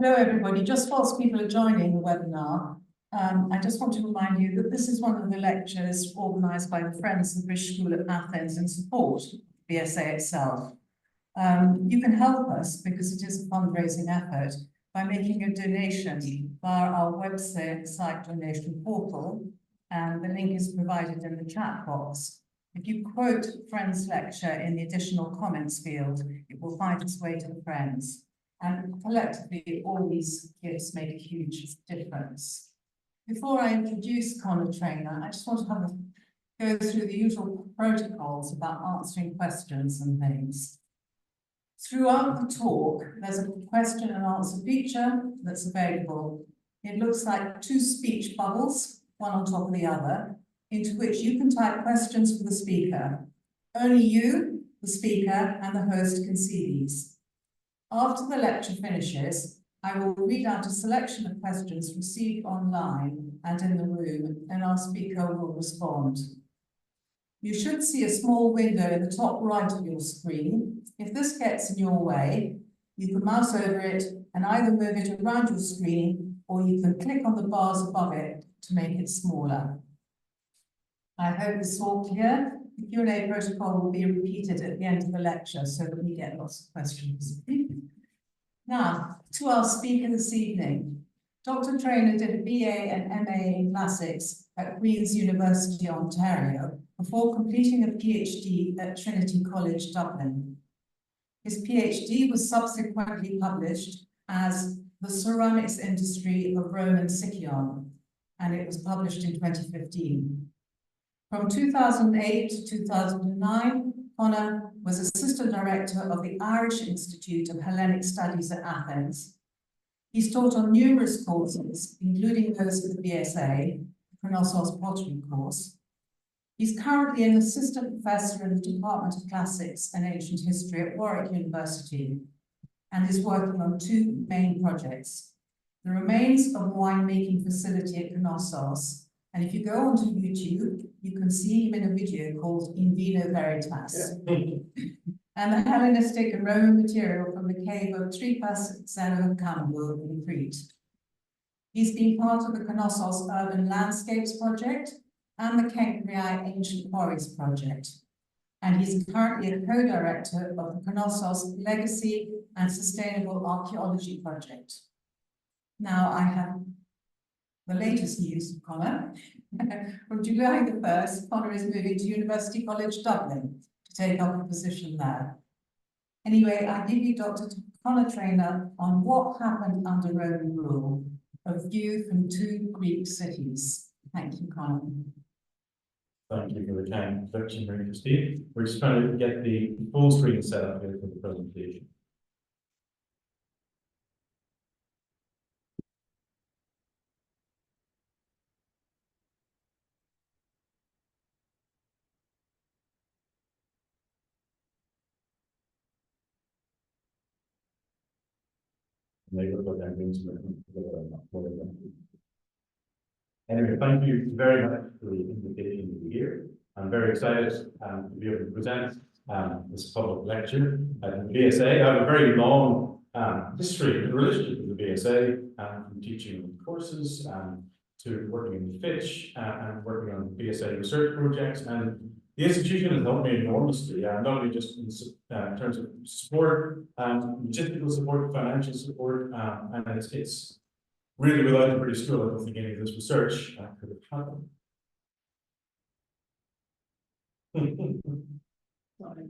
Hello, everybody. Just whilst people are joining the webinar, I just want to remind you that this is one of the lectures organised by the Friends of the British School at Athens in support of BSA itself. You can help us, because it is a fundraising effort, by making a donation via our website donation portal, and the link is provided in the chat box. If you quote Friends Lecture in the additional comments field, it will find its way to the Friends. And collectively, all these gifts make a huge difference. Before I introduce Conor Trainor, I just want to go through the usual protocols about answering questions and things. Throughout the talk, there's a question and answer feature that's available. It looks like two speech bubbles, one on top of the other, into which you can type questions for the speaker. Only you, the speaker, and the host can see these. After the lecture finishes, I will read out a selection of questions received online and in the room, and our speaker will respond. You should see a small window in the top right of your screen. If this gets in your way, you can mouse over it and either move it around your screen, or you can click on the bars above it to make it smaller. I hope this is all clear. The Q&A protocol will be repeated at the end of the lecture so that we get lots of questions. Now, to our speaker this evening. Dr. Trainor did a BA and MA in Classics at Queen's University, Ontario, before completing a PhD at Trinity College, Dublin. His PhD was subsequently published as The Ceramics Industry of Rome and Sikyon, and it was published in 2015. From 2008 to 2009, Conor was Assistant Director of the Irish Institute of Hellenic Studies at Athens. He's taught on numerous courses, including those for the BSA, the Knossos pottery course. He's currently an Assistant Professor in the Department of Classics and Ancient History at Warwick University, and is working on two main projects: the remains of a winemaking facility at Knossos. And if you go onto YouTube, you can see him in a video called In Vino Veritas. And the Hellenistic and Roman material from the cave of Tripas Xenokambu in Crete. He's been part of the Knossos Urban Landscapes Project and the Kenkriai Ancient Quarries Project. And he's currently a co-director of the Knossos Legacy and Sustainable Archaeology Project. Now I have the latest news from Conor. From July the 1st, Conor is moving to University College Dublin to take up a position there. Anyway, I give you Dr. Conor Trainor on what happened under Roman rule, a view from two Greek cities. Thank you, Conor. Thank you for the kind introduction, very interesting. We're just trying to get the full screen set up here for the presentation. Anyway, thank you very much for the invitation to be here. I'm very excited to be able to present this public lecture at the BSA. I have a very long history in relation to the BSA, from teaching courses to working in the Fitch and working on BSA research projects. And the institution has helped me enormously, not only just in terms of support, logistical support, financial support, and it's really without the British School, I don't think any of this research could have happened. Sorry.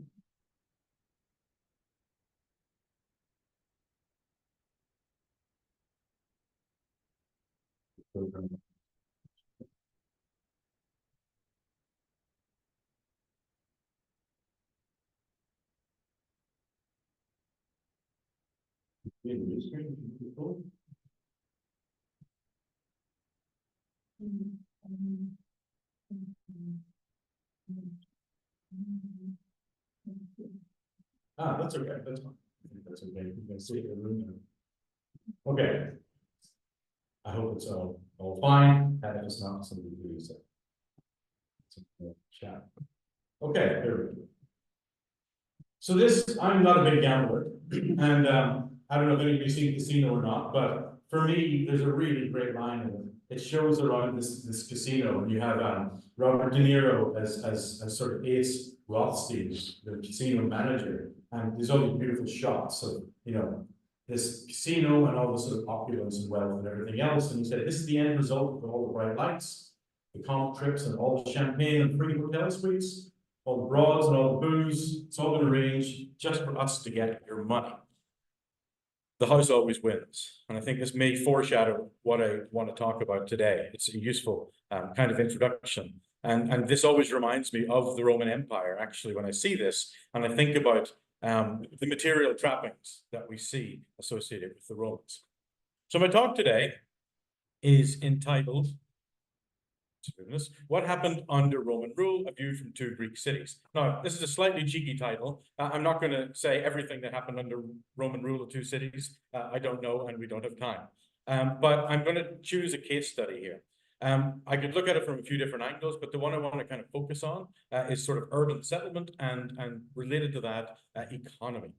That's okay. That's fine. That's okay. You can see it in the room. Okay. I hope it's all fine. And if it's not, somebody please chat. Okay, here we go. So I'm not a big gambler, and I don't know if anybody's seen Casino or not, but for me, there's a really great line in it. It shows around this casino, and you have Robert De Niro as sort of Ace Rothstein, the casino manager, and there's all these beautiful shots of, you know, this casino and all the sort of opulence and wealth and everything else. And he said, this is the end result of all the bright lights, the comp trips and all the champagne and free hotel suites, all the broads and all the booze. It's all been arranged just for us to get your money. The house always wins. And I think this may foreshadow what I want to talk about today. It's a useful kind of introduction. And this always reminds me of the Roman Empire, actually, when I see this, and I think about the material trappings that we see associated with the Romans. So my talk today is entitled, What Happened Under Roman Rule, A View from Two Greek Cities. Now, this is a slightly cheeky title. I'm not going to say everything that happened under Roman rule of two cities. I don't know, and we don't have time. But I'm going to choose a case study here. I could look at it from a few different angles, but the one I want to kind of focus on is sort of urban settlement and related to that, economy.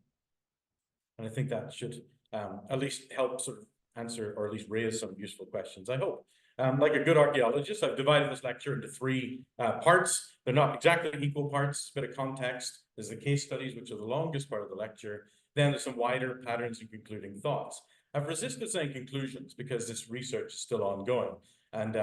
And I think that should at least help sort of answer or at least raise some useful questions, I hope. Like a good archaeologist, I've divided this lecture into three parts. They're not exactly equal parts, a bit of context. There's the case studies, which are the longest part of the lecture. Then there's some wider patterns and concluding thoughts. I've resisted saying conclusions because this research is still ongoing. And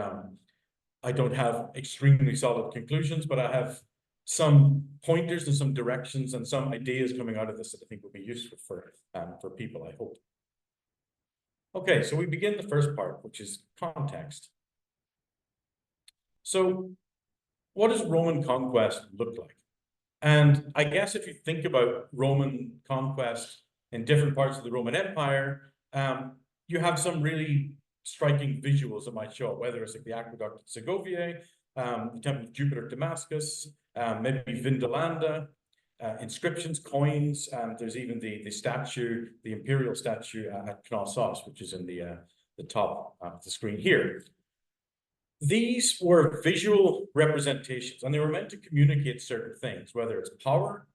I don't have extremely solid conclusions, but I have some pointers and some directions and some ideas coming out of this that I think will be useful for people, I hope. Okay, so we begin the first part, which is context. So what does Roman conquest look like? And I guess if you think about Roman conquest in different parts of the Roman Empire, you have some really striking visuals that might show up, whether it's like the aqueduct at Segovia, the Temple of Jupiter at Damascus, maybe Vindolanda, inscriptions, coins. There's even the statue, the imperial statue at Knossos, which is in the top of the screen here. These were visual representations, and they were meant to communicate certain things, whether it's power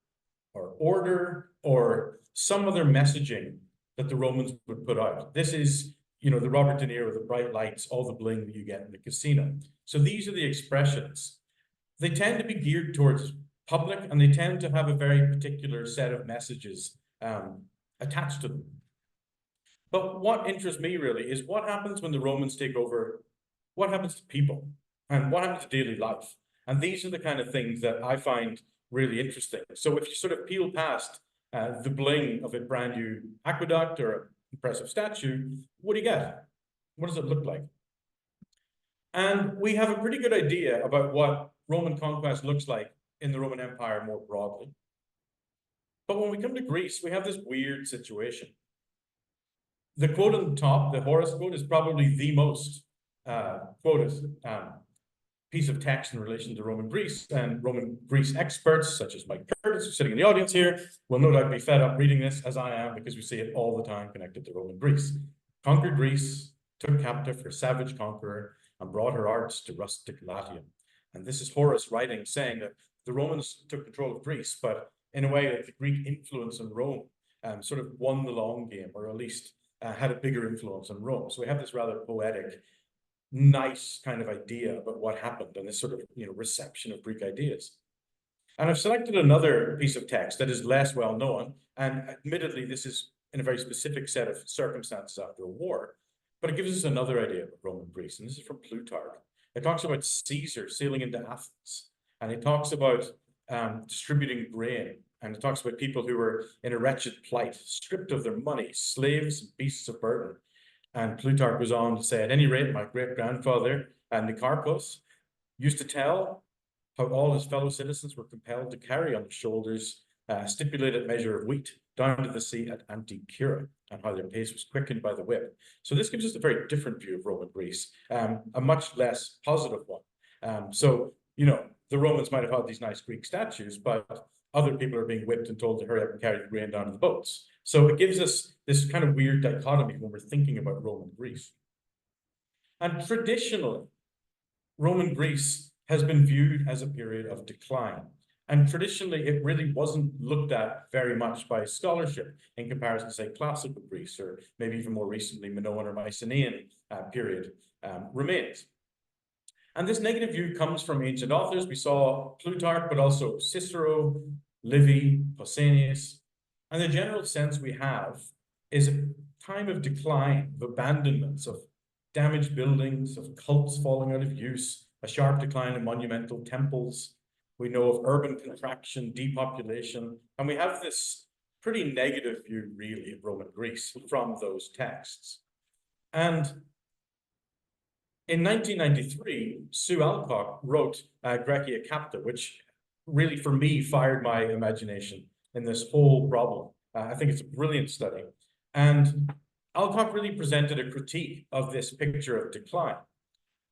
or order or some other messaging that the Romans would put out. This is, you know, the Robert De Niro, the bright lights, all the bling that you get in the casino. So these are the expressions. They tend to be geared towards public, and they tend to have a very particular set of messages attached to them. But what interests me really is what happens when the Romans take over, what happens to people, and what happens to daily life. And these are the kind of things that I find really interesting. So if you sort of peel past the bling of a brand new aqueduct or an impressive statue, what do you get? What does it look like? And we have a pretty good idea about what Roman conquest looks like in the Roman Empire more broadly. But when we come to Greece, we have this weird situation. The quote on the top, the Horace quote, is probably the most quoted piece of text in relation to Roman Greece, and Roman Greece experts, such as Mike Curtis, who's sitting in the audience here, will no doubt be fed up reading this, as I am, because we see it all the time connected to Roman Greece. Conquered Greece, took captive her savage conqueror, and brought her arts to rustic Latium. And this is Horace writing, saying that the Romans took control of Greece, but in a way that the Greek influence in Rome sort of won the long game, or at least had a bigger influence on Rome. So we have this rather poetic, nice kind of idea about what happened and this sort of, you know, reception of Greek ideas. And I've selected another piece of text that is less well known, and admittedly this is in a very specific set of circumstances after a war, but it gives us another idea of Roman Greece, and this is from Plutarch. It talks about Caesar sailing into Athens, and it talks about distributing grain, and it talks about people who were in a wretched plight, stripped of their money, slaves and beasts of burden. And Plutarch goes on to say, at any rate, my great-grandfather, Nicarchus, used to tell how all his fellow citizens were compelled to carry on their shoulders a stipulated measure of wheat down to the sea at Anticyra, and how their pace was quickened by the whip. So this gives us a very different view of Roman Greece, a much less positive one. So, you know, the Romans might have had these nice Greek statues, but other people are being whipped and told to hurry up and carry the grain down to the boats. So it gives us this kind of weird dichotomy when we're thinking about Roman Greece. And traditionally, Roman Greece has been viewed as a period of decline. And traditionally, it really wasn't looked at very much by scholarship in comparison to, say, classical Greece, or maybe even more recently, Minoan or Mycenaean period remains. And this negative view comes from ancient authors. We saw Plutarch, but also Cicero, Livy, Pausanias. And the general sense we have is a time of decline, of abandonments, of damaged buildings, of cults falling out of use, a sharp decline in monumental temples. We know of urban contraction, depopulation, and we have this pretty negative view, really, of Roman Greece from those texts. And in 1993, Sue Alcock wrote Graecia Capta, which really, for me, fired my imagination in this whole problem. I think it's a brilliant study. And Alcock really presented a critique of this picture of decline.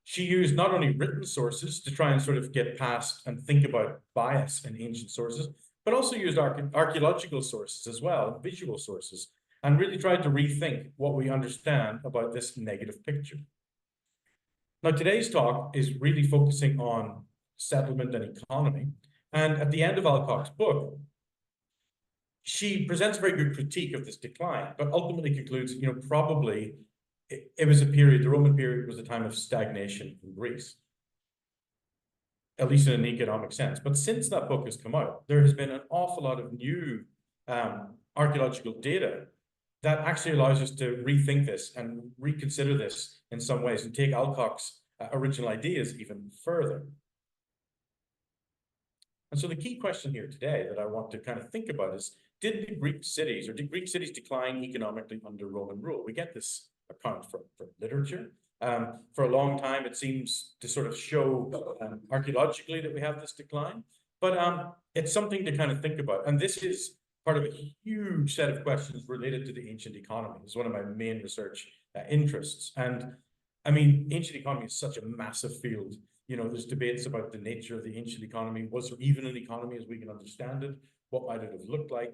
She used not only written sources to try and sort of get past and think about bias in ancient sources, but also used archaeological sources as well, visual sources, and really tried to rethink what we understand about this negative picture. Now, today's talk is really focusing on settlement and economy. And at the end of Alcock's book, she presents a very good critique of this decline, but ultimately concludes, probably it was a period, the Roman period was a time of stagnation in Greece, at least in an economic sense. But since that book has come out, there has been an awful lot of new archaeological data that actually allows us to rethink this and reconsider this in some ways and take Alcock's original ideas even further. And so the key question here today that I want to kind of think about is, did Greek cities decline economically under Roman rule? We get this account from literature. For a long time, it seems to sort of show archaeologically that we have this decline, but it's something to kind of think about. And this is part of a huge set of questions related to the ancient economy. It's one of my main research interests. And I mean, ancient economy is such a massive field. There's debates about the nature of the ancient economy. Was there even an economy as we can understand it? What might it have looked like?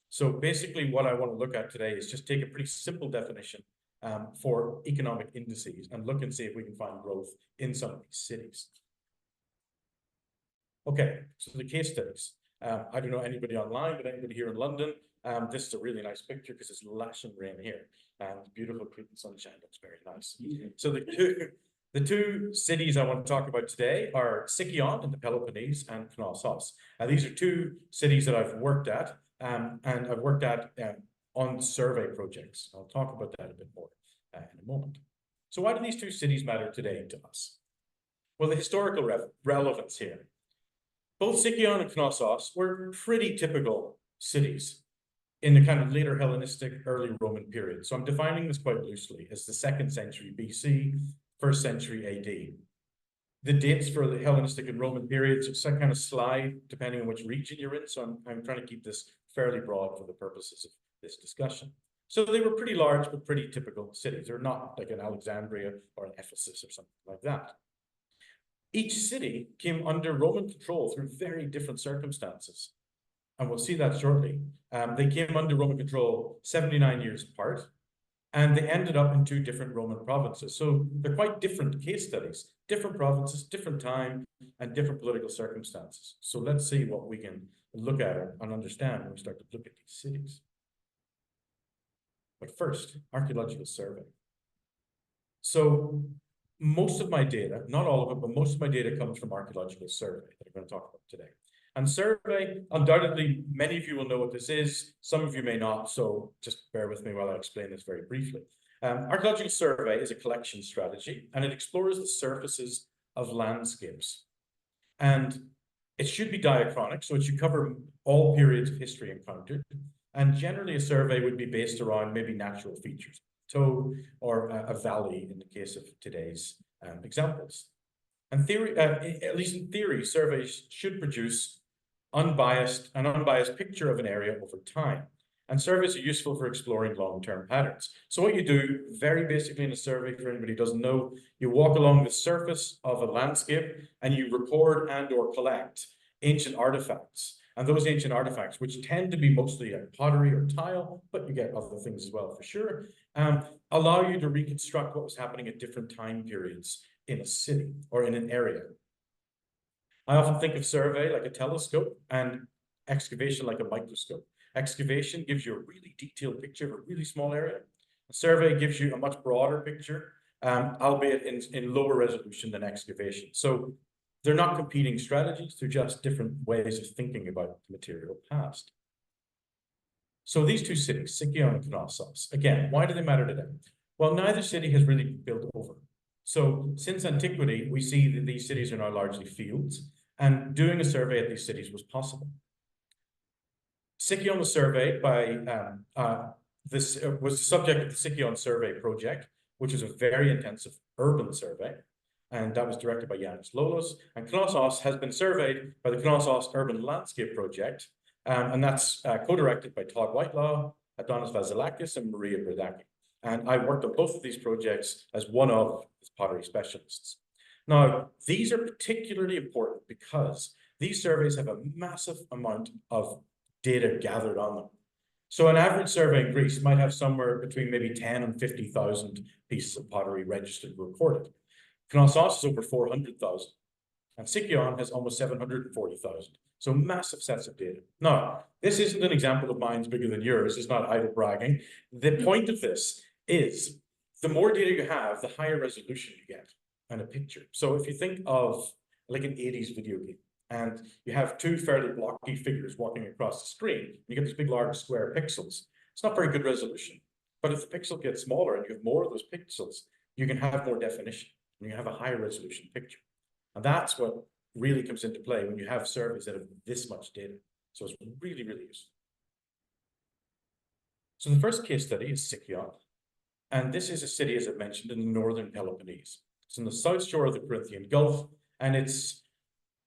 So basically what I want to look at today is just take a pretty simple definition for economic indices and look and see if we can find growth in some of these cities. Okay, so the case studies. I don't know anybody online, but anybody here in London, this is a really nice picture because it's lashing rain here and beautiful Cretan sunshine. Looks very nice. So the two cities I want to talk about today are Sikyon in the Peloponnese and Knossos. These are two cities that I've worked at and I've worked at on survey projects. I'll talk about that a bit more in a moment. So why do these two cities matter today to us? Well, the historical relevance here. Both Sikyon and Knossos were pretty typical cities in the kind of later Hellenistic, early Roman period. So I'm defining this quite loosely as the 2nd century BC, 1st century AD. The dates for the Hellenistic and Roman periods kind of slide depending on which region you're in. So I'm trying to keep this fairly broad for the purposes of this discussion. So they were pretty large, but pretty typical cities. They're not like an Alexandria or an Ephesus or something like that. Each city came under Roman control through very different circumstances. And we'll see that shortly. They came under Roman control 79 years apart, and they ended up in 2 different Roman provinces. So they're quite different case studies, different provinces, different time, and different political circumstances. So let's see what we can look at and understand when we start to look at these cities. But first, archaeological survey. So most of my data, not all of it, but most of my data comes from archaeological survey that I'm going to talk about today. And survey, undoubtedly, many of you will know what this is. Some of you may not, so just bear with me while I explain this very briefly. Archaeological survey is a collection strategy, and it explores the surfaces of landscapes. And it should be diachronic, so it should cover all periods of history encountered. And generally, a survey would be based around maybe natural features, toe or a valley in the case of today's examples. And theory, at least in theory, surveys should produce an unbiased picture of an area over time. And surveys are useful for exploring long-term patterns. So what you do very basically in a survey, for anybody who doesn't know, you walk along the surface of a landscape and you record and or collect ancient artifacts. And those ancient artifacts, which tend to be mostly pottery or tile, but you get other things as well for sure, allow you to reconstruct what was happening at different time periods in a city or in an area. I often think of survey like a telescope and excavation like a microscope. Excavation gives you a really detailed picture of a really small area. A survey gives you a much broader picture, albeit in lower resolution than excavation. So they're not competing strategies, they're just different ways of thinking about the material past. So these two cities, Sikyon and Knossos, again, why do they matter today? Well, neither city has really been built over. So since antiquity, we see that these cities are now largely fields, and doing a survey at these cities was possible. Sikyon was surveyed by, this was the subject of the Sikyon Survey Project, which is a very intensive urban survey, and that was directed by Yanis Lolos. And Knossos has been surveyed by the Knossos Urban Landscape Project, and that's co-directed by Todd Whitelaw, Adonis Vasilakis, and Maria Bردaki. And I worked on both of these projects as one of the pottery specialists. Now, these are particularly important because these surveys have a massive amount of data gathered on them. So an average survey in Greece might have somewhere between maybe 10 and 50,000 pieces of pottery registered and recorded. Knossos is over 400,000, and Sikyon has almost 740,000. So massive sets of data. Now, this isn't an example of mine's bigger than yours. It's not idle bragging. The point of this is the more data you have, the higher resolution you get in a picture. So if you think of like an 80s video game, and you have two fairly blocky figures walking across the screen, you get these big, large square pixels. It's not very good resolution. But if the pixel gets smaller and you have more of those pixels, you can have more definition, and you have a higher resolution picture. And that's what really comes into play when you have surveys that have this much data. So it's really, really useful. So the first case study is Sikyon. And this is a city, as I mentioned, in the northern Peloponnese. It's on the south shore of the Corinthian Gulf, and it's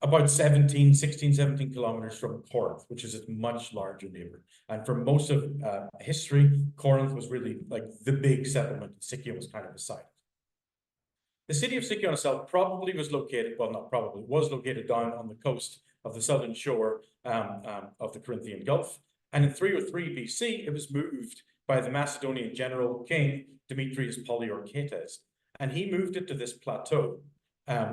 about 16, 17 kilometers from Corinth, which is its much larger neighbor. And for most of history, Corinth was really like the big settlement. Sikyon was kind of beside it. The city of Sikyon itself probably was located, well, not probably, was located down on the coast of the southern shore of the Corinthian Gulf. And in 303 BC, it was moved by the Macedonian general king Demetrius Poliorcetes. And he moved it to this plateau,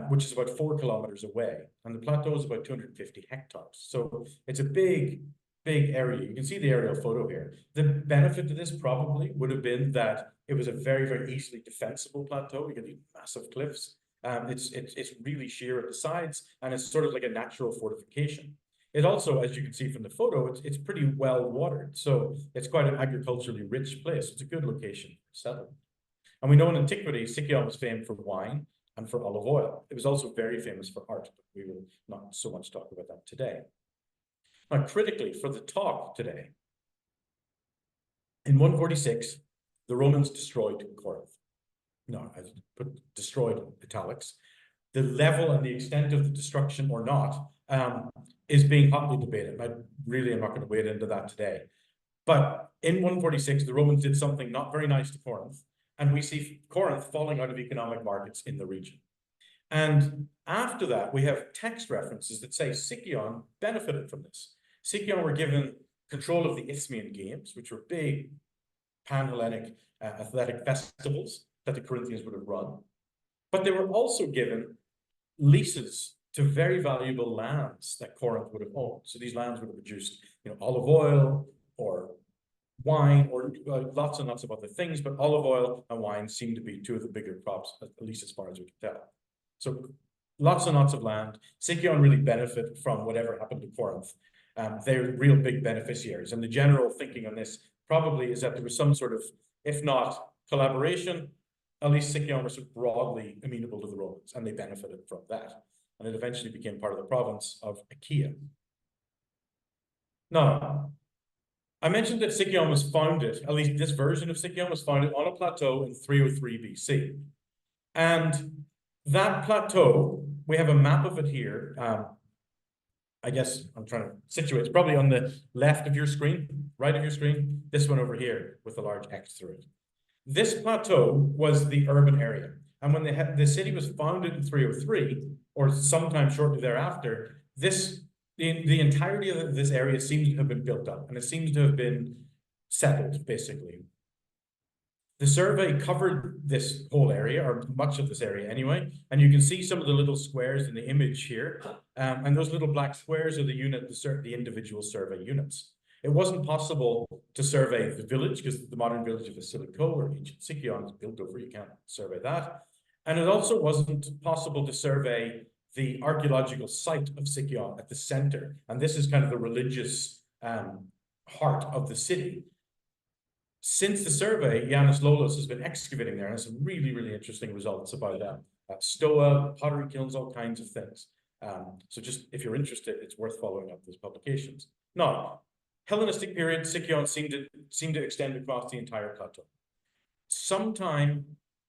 which is about 4 kilometers away. And the plateau is about 250 hectares. So it's a big, big area. You can see the aerial photo here. The benefit to this probably would have been that it was a very, very easily defensible plateau. You get these massive cliffs. It's really sheer at the sides, and it's sort of like a natural fortification. It also, as you can see from the photo, it's pretty well watered. So it's quite an agriculturally rich place. It's a good location for settlement. And we know in antiquity, Sikyon was famed for wine and for olive oil. It was also very famous for art, but we will not so much talk about that today. Now, critically, for the talk today, in 146, the Romans destroyed Corinth. No, I put destroyed in italics. The level and the extent of the destruction or not is being hotly debated. I really am not going to wade into that today. But in 146, the Romans did something not very nice to Corinth, and we see Corinth falling out of economic markets in the region. And after that, we have text references that say Sikyon benefited from this. Sikyon were given control of the Isthmian Games, which were big pan-Hellenic athletic festivals that the Corinthians would have run. But they were also given leases to very valuable lands that Corinth would have owned. So these lands would have produced, olive oil or wine or lots and lots of other things, but olive oil and wine seem to be two of the bigger crops, at least as far as we can tell. So lots and lots of land. Sikyon really benefited from whatever happened to Corinth. They're real big beneficiaries. And the general thinking on this probably is that there was some sort of, if not collaboration, at least Sikyon were sort of broadly amenable to the Romans, and they benefited from that. And it eventually became part of the province of Achaia. Now, I mentioned that Sikyon was founded, at least this version of Sikyon was founded on a plateau in 303 BC. And that plateau, we have a map of it here. I guess I'm trying to situate. It's probably on the left of your screen, right of your screen, this one over here with a large X through it. This plateau was the urban area. And when the city was founded in 303, or sometime shortly thereafter, the entirety of this area seems to have been built up, and it seems to have been settled, basically. The survey covered this whole area, or much of this area anyway, and you can see some of the little squares in the image here. And those little black squares are the individual survey units. It wasn't possible to survey the village because the modern village of Vasilico or ancient Sikyon is built over, you can't survey that. And it also wasn't possible to survey the archaeological site of Sikyon at the center. And this is kind of the religious heart of the city. Since the survey, Yanis Lolos has been excavating there and has some really, really interesting results about stoa, pottery kilns, all kinds of things. So just if you're interested, it's worth following up those publications. Now, Hellenistic period, Sikyon seemed to extend across the entire plateau. Sometime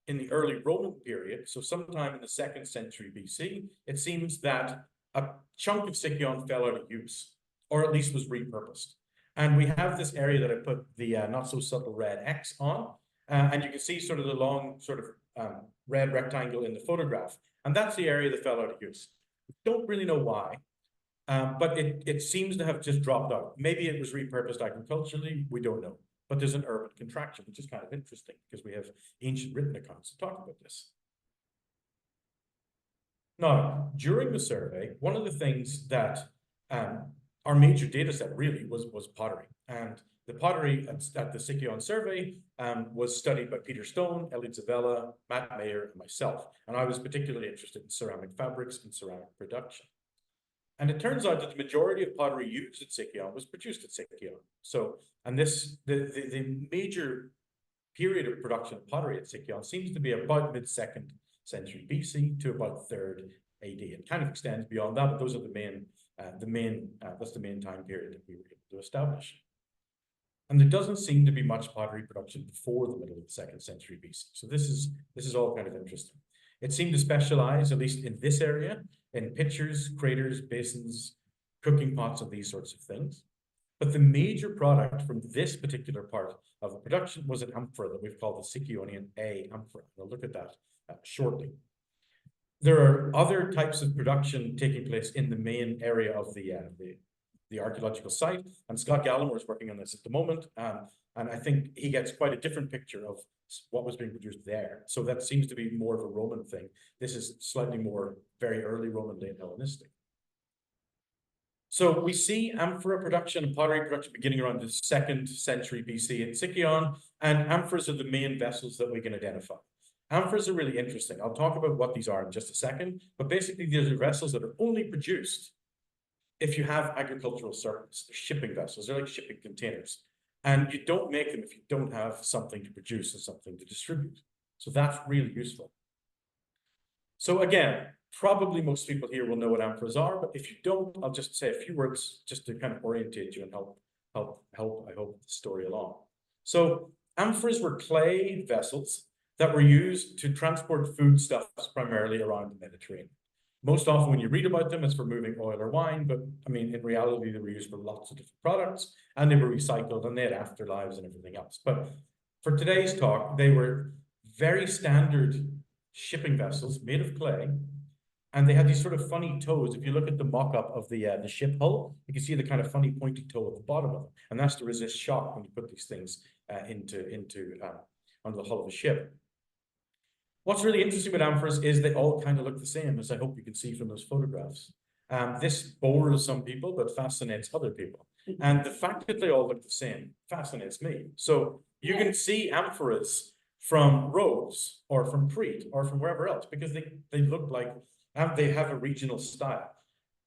in the early Roman period, so sometime in the 2nd century BC, it seems that a chunk of Sikyon fell out of use, or at least was repurposed. And we have this area that I put the not so subtle red X on, and you can see sort of the long sort of red rectangle in the photograph. And that's the area that fell out of use. Don't really know why, but it seems to have just dropped out. Maybe it was repurposed agriculturally, we don't know. But there's an urban contraction, which is kind of interesting because we have ancient written accounts to talk about this. Now, during the survey, one of the things that our major data set really was pottery. And the pottery at the Sikyon survey was studied by Peter Stone, Elliot Zavella, Matt Mayer, and myself. And I was particularly interested in ceramic fabrics and ceramic production. And it turns out that the majority of pottery used at Sikyon was produced at Sikyon. So, and the major period of production of pottery at Sikyon seems to be about mid-2nd century BC to about 3rd AD. It kind of extends beyond that, but those are that's the main time period that we were able to establish. And there doesn't seem to be much pottery production before the middle of the 2nd century BC. So this is all kind of interesting. It seemed to specialize, at least in this area, in pitchers, craters, basins, cooking pots, and these sorts of things. But the major product from this particular part of the production was an amphora that we've called the Sikyonian A amphora. We'll look at that shortly. There are other types of production taking place in the main area of the archaeological site, and Scott Gallimore is working on this at the moment, and I think he gets quite a different picture of what was being produced there. So that seems to be more of a Roman thing. This is slightly more very early Roman, late Hellenistic. So we see amphora production and pottery production beginning around the 2nd century BC in Sikyon, and amphoras are the main vessels that we can identify. Amphoras are really interesting. I'll talk about what these are in just a second, but basically these are vessels that are only produced if you have agricultural surplus. They're shipping vessels, they're like shipping containers. And you don't make them if you don't have something to produce and something to distribute. So that's really useful. So again, probably most people here will know what amphoras are, but if you don't, I'll just say a few words just to kind of orientate you and help, I hope, the story along. So amphoras were clay vessels that were used to transport foodstuffs primarily around the Mediterranean. Most often when you read about them, it's for moving oil or wine, but I mean, in reality, they were used for lots of different products and they were recycled and they had afterlives and everything else. But for today's talk, they were very standard shipping vessels made of clay, and they had these sort of funny toes. If you look at the mock-up of the ship hull, you can see the kind of funny pointy toe at the bottom of it, and that's to resist shock when you put these things onto the hull of a ship. What's really interesting with amphoras is they all kind of look the same, as I hope you can see from those photographs. This bores some people, but fascinates other people. And the fact that they all look the same fascinates me. So you can see amphoras from Rhodes or from Crete or from wherever else because they look like, they have a regional style.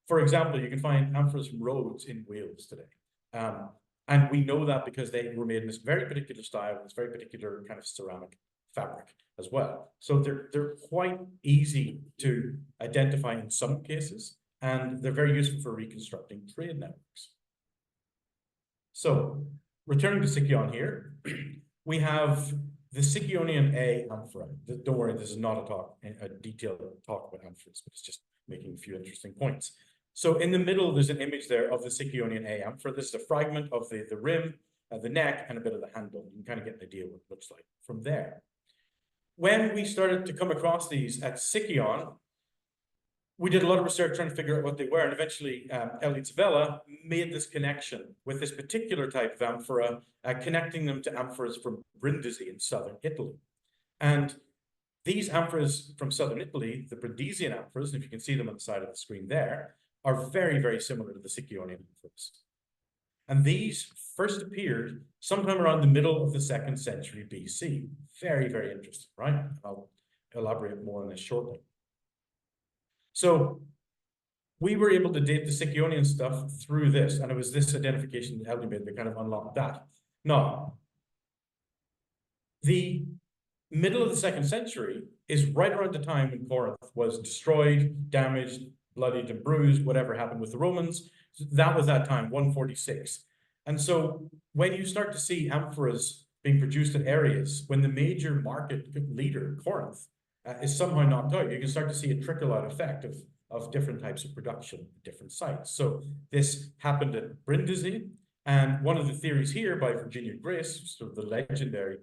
For example, you can find amphoras from Rhodes in Wales today. And we know that because they were made in this very particular style, this very particular kind of ceramic fabric as well. So they're quite easy to identify in some cases, and they're very useful for reconstructing trade networks. So returning to Sikyon here, we have the Sikyonian A amphora. Don't worry, this is not a detailed talk about amphoras, but it's just making a few interesting points. So in the middle, there's an image there of the Sikyonian A amphora. This is a fragment of the rim, the neck, and a bit of the handle. You can kind of get an idea what it looks like from there. When we started to come across these at Sikyon, we did a lot of research trying to figure out what they were, and eventually Elliot Savella made this connection with this particular type of amphora, connecting them to amphoras from Brindisi in southern Italy. And these amphoras from southern Italy, the Brindisian amphoras, if you can see them on the side of the screen there, are very, very similar to the Sikyonian amphoras. And these first appeared sometime around the middle of the 2nd century BC. Very, very interesting, right? I'll elaborate more on this shortly. So we were able to date the Sikyonian stuff through this, and it was this identification that Elliot made that kind of unlocked that. Now, the middle of the 2nd century is right around the time when Corinth was destroyed, damaged, bloodied, and bruised, whatever happened with the Romans. That was that time, 146. And so when you start to see amphoras being produced in areas when the major market leader, Corinth, is somehow knocked out, you can start to see a trickle-out effect of different types of production at different sites. So this happened at Brindisi, and one of the theories here by Virginia Grace, sort of the legendary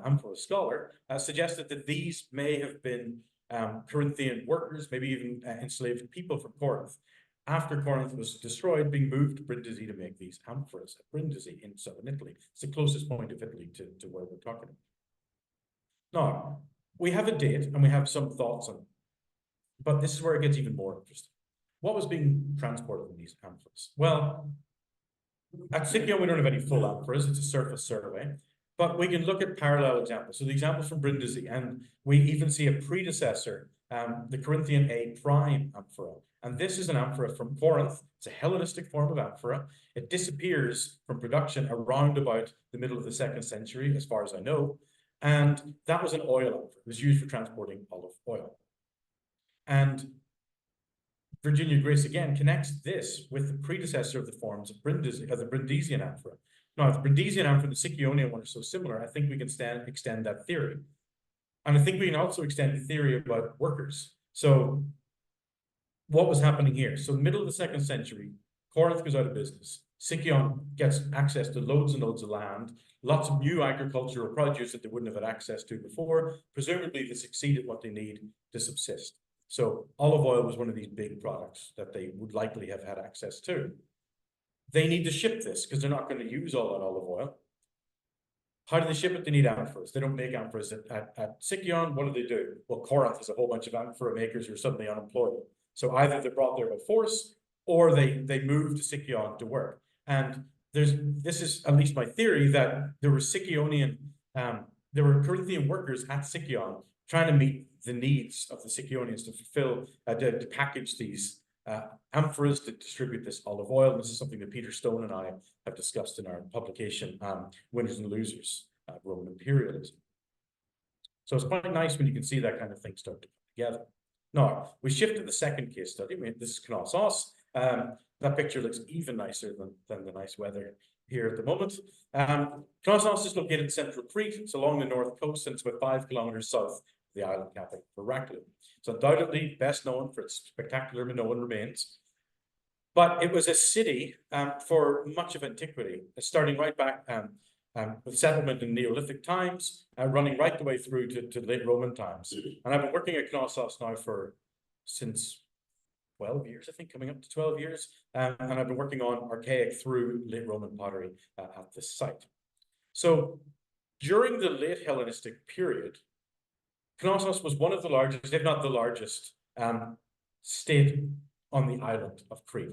amphora scholar, suggested that these may have been Corinthian workers, maybe even enslaved people from Corinth, after Corinth was destroyed, being moved to Brindisi to make these amphoras at Brindisi in southern Italy. It's the closest point of Italy to where we're talking about. Now, we have a date and we have some thoughts on it, but this is where it gets even more interesting. What was being transported in these amphoras? Well, at Sikyon, we don't have any full amphoras. It's a surface survey, but we can look at parallel examples. So the examples from Brindisi, and we even see a predecessor, the Corinthian A prime amphora. And this is an amphora from Corinth. It's a Hellenistic form of amphora. It disappears from production around about the middle of the 2nd century, as far as I know. And that was an oil amphora. It was used for transporting olive oil. And Virginia Grace again connects this with the predecessor of the forms of Brindisi, the Brindisian amphora. Now, if the Brindisian amphora and the Sikyonian one are so similar, I think we can extend that theory. And I think we can also extend the theory about workers. So what was happening here? So middle of the 2nd century, Corinth goes out of business. Sikyon gets access to loads and loads of land, lots of new agricultural produce that they wouldn't have had access to before. Presumably, they succeeded what they need to subsist. So olive oil was one of these big products that they would likely have had access to. They need to ship this because they're not going to use all that olive oil. How do they ship it? They need amphoras. They don't make amphoras at Sikyon. What do? Well, Corinth has a whole bunch of amphora makers who are suddenly unemployed. So either they're brought there by force or they move to Sikyon to work. And this is at least my theory, that there were there were Corinthian workers at Sikyon trying to meet the needs of the Sikyonians to fulfill, to package these amphoras to distribute this olive oil. This is something that Peter Stone and I have discussed in our publication, Winners and Losers, Roman Imperialism. So it's quite nice when you can see that kind of thing start to come together. Now, we shift to the second case study. This is Knossos. That picture looks even nicer than the nice weather here at the moment. Knossos is located in central Crete. It's along the north coast, and it's about 5 kilometers south of the island capital, Heraklion. It's undoubtedly best known for its spectacular Minoan remains. But it was a city for much of antiquity, starting right back with settlement in Neolithic times, running right the way through to late Roman times. And I've been working at Knossos now since 12 years, I think, coming up to 12 years. And I've been working on archaic through late Roman pottery at this site. So during the late Hellenistic period, Knossos was one of the largest, if not the largest, state on the island of Crete.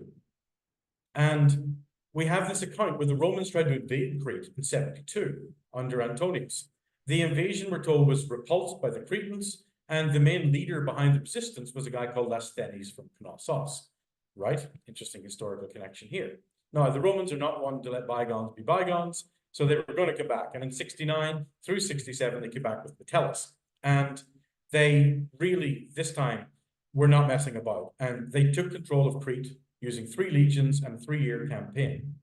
And we have this account where the Romans tried to invade Crete in 72 under Antonius. The invasion, we're told, was repulsed by the Cretans, and the main leader behind the resistance was a guy called Asthenes from Knossos. Right? Interesting historical connection here. Now, the Romans are not one to let bygones be bygones, so they were going to come back. And in 69 through 67, they came back with Metellus. And they really, this time, were not messing about. And they took control of Crete using 3 legions and a 3-year campaign.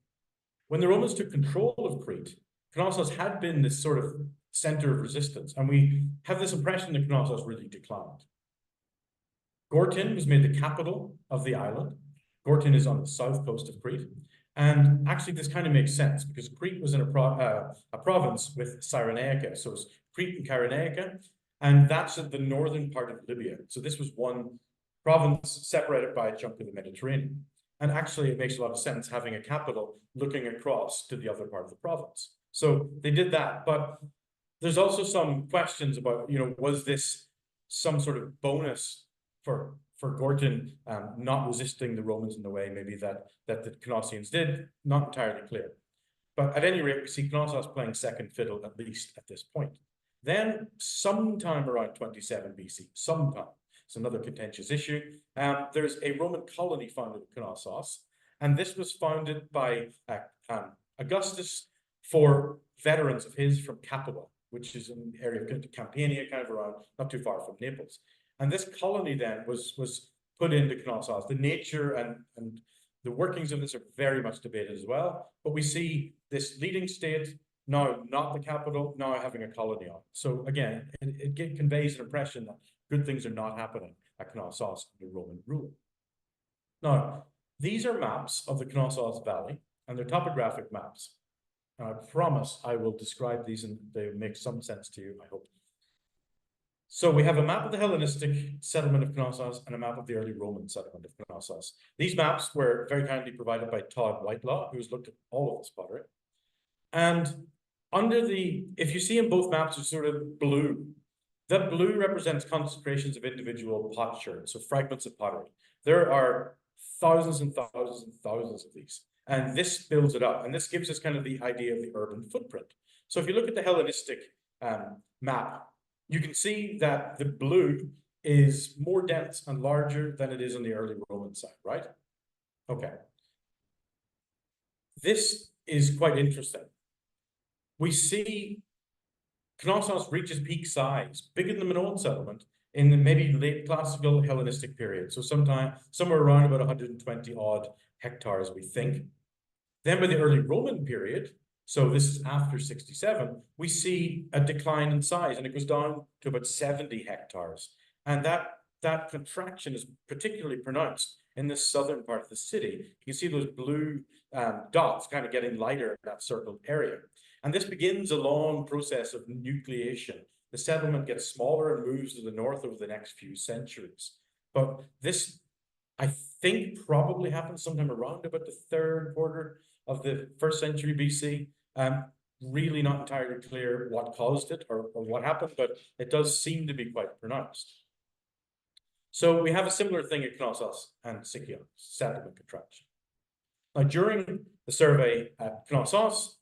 When the Romans took control of Crete, Knossos had been this sort of center of resistance, and we have this impression that Knossos really declined. Gortyn was made the capital of the island. Gortyn is on the south coast of Crete, and actually this kind of makes sense because Crete was in a province with Cyrenaica, so it's Crete and Cyrenaica, and that's at the northern part of Libya. So this was one province separated by a chunk of the Mediterranean. And actually, it makes a lot of sense having a capital looking across to the other part of the province. So they did that, but there's also some questions about, was this some sort of bonus for Gorton not resisting the Romans in the way maybe that the Cnossians did? Not entirely clear. But at any rate, we see Knossos playing second fiddle, at least at this point. Then, sometime around 27 BC, it's another contentious issue, there's a Roman colony founded at Knossos, and this was founded by Augustus for veterans of his from Capua, which is an area of Campania, kind of around, not too far from Naples. And this colony then was put into Knossos. The nature and the workings of this are very much debated as well, but we see this leading state, now not the capital, now having a colony on it. So again, it conveys an impression that good things are not happening at Knossos under Roman rule. Now, these are maps of the Knossos Valley, and they're topographic maps. And I promise I will describe these and they make some sense to you, I hope. So we have a map of the Hellenistic settlement of Knossos and a map of the early Roman settlement of Knossos. These maps were very kindly provided by Todd Whitelaw, who's looked at all of this pottery. And if you see in both maps, it's sort of blue. That blue represents concentrations of individual potsherds, so fragments of pottery. There are thousands and thousands and thousands of these. And this builds it up. And this gives us kind of the idea of the urban footprint. So if you look at the Hellenistic map, you can see that the blue is more dense and larger than it is on the early Roman side, right? Okay. This is quite interesting. We see Knossos reaches peak size, bigger than the Minoan settlement, in the maybe late classical Hellenistic period. So somewhere around about 120 odd hectares, we think. Then by the early Roman period, so this is after 67, we see a decline in size, and it goes down to about 70 hectares. And that contraction is particularly pronounced in the southern part of the city. You can see those blue dots kind of getting lighter in that circled area. And this begins a long process of nucleation. The settlement gets smaller and moves to the north over the next few centuries. But this, I think, probably happened sometime around about the third quarter of the 1st century BC. Really not entirely clear what caused it or what happened, but it does seem to be quite pronounced. So we have a similar thing at Knossos and Sikyon, settlement contraction. Now, during the survey at Knossos,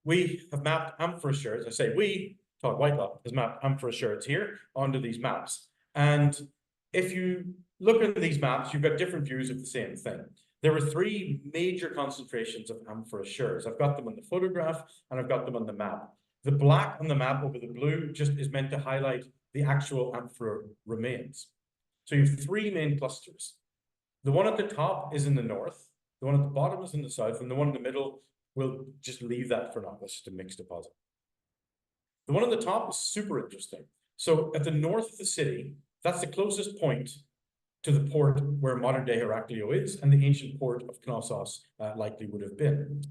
we have mapped amphora sherds. I say we, Todd Whitelaw has mapped amphora sherds here onto these maps. And if you look at these maps, you've got different views of the same thing. There were 3 major concentrations of amphora sherds. I've got them on the photograph and I've got them on the map. The black on the map over the blue just is meant to highlight the actual amphora remains. So you have 3 main clusters. The one at the top is in the north, the one at the bottom is in the south, and the one in the middle, we'll just leave that for now. That's just a mixed deposit. The one at the top is super interesting. So at the north of the city, that's the closest point to the port where modern-day Heraclio is, and the ancient port of Knossos likely would have been.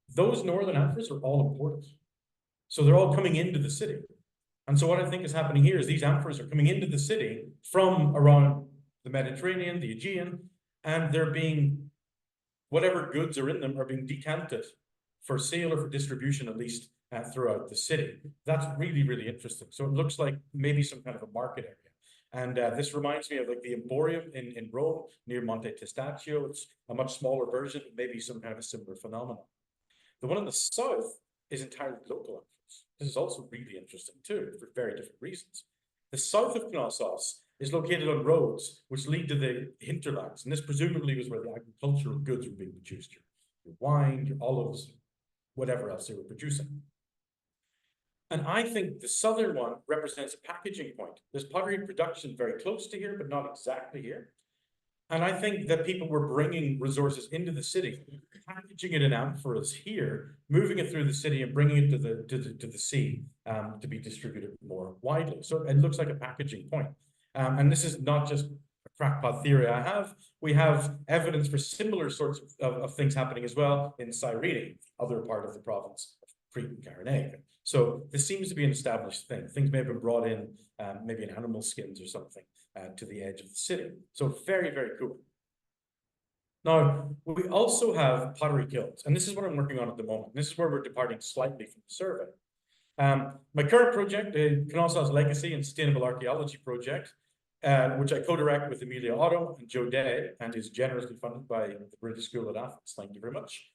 Those northern amphoras are all important. So they're all coming into the city. And so what I think is happening here is these amphoras are coming into the city from around the Mediterranean, the Aegean, and they're being, whatever goods are in them are being decanted for sale or for distribution, at least throughout the city. That's really, really interesting. So it looks like maybe some kind of a market area. And this reminds me of like the Emporium in Rome near Monte Testaccio. It's a much smaller version, maybe some kind of a similar phenomenon. The one in the south is entirely local amphoras. This is also really interesting too, for very different reasons. The south of Knossos is located on roads which lead to the hinterlands. And this presumably was where the agricultural goods were being produced. Your wine, your olives, whatever else they were producing. And I think the southern one represents a packaging point. There's pottery production very close to here, but not exactly here. And I think that people were bringing resources into the city, packaging it in amphoras here, moving it through the city and bringing it to the sea to be distributed more widely. So it looks like a packaging point. And this is not just a crackpot theory I have. We have evidence for similar sorts of things happening as well in Cyrene, other part of the province of Crete and Cyrenaica. So this seems to be an established thing. Things may have been brought in, maybe in animal skins or something, to the edge of the city. So very, very cool. Now, we also have pottery kilns, and this is what I'm working on at the moment. This is where we're departing slightly from the survey. My current project, the Knossos Legacy and Sustainable Archaeology Project, which I co-direct with Amelia Otto and Joe Day, and is generously funded by the British School at Athens. Thank you very much.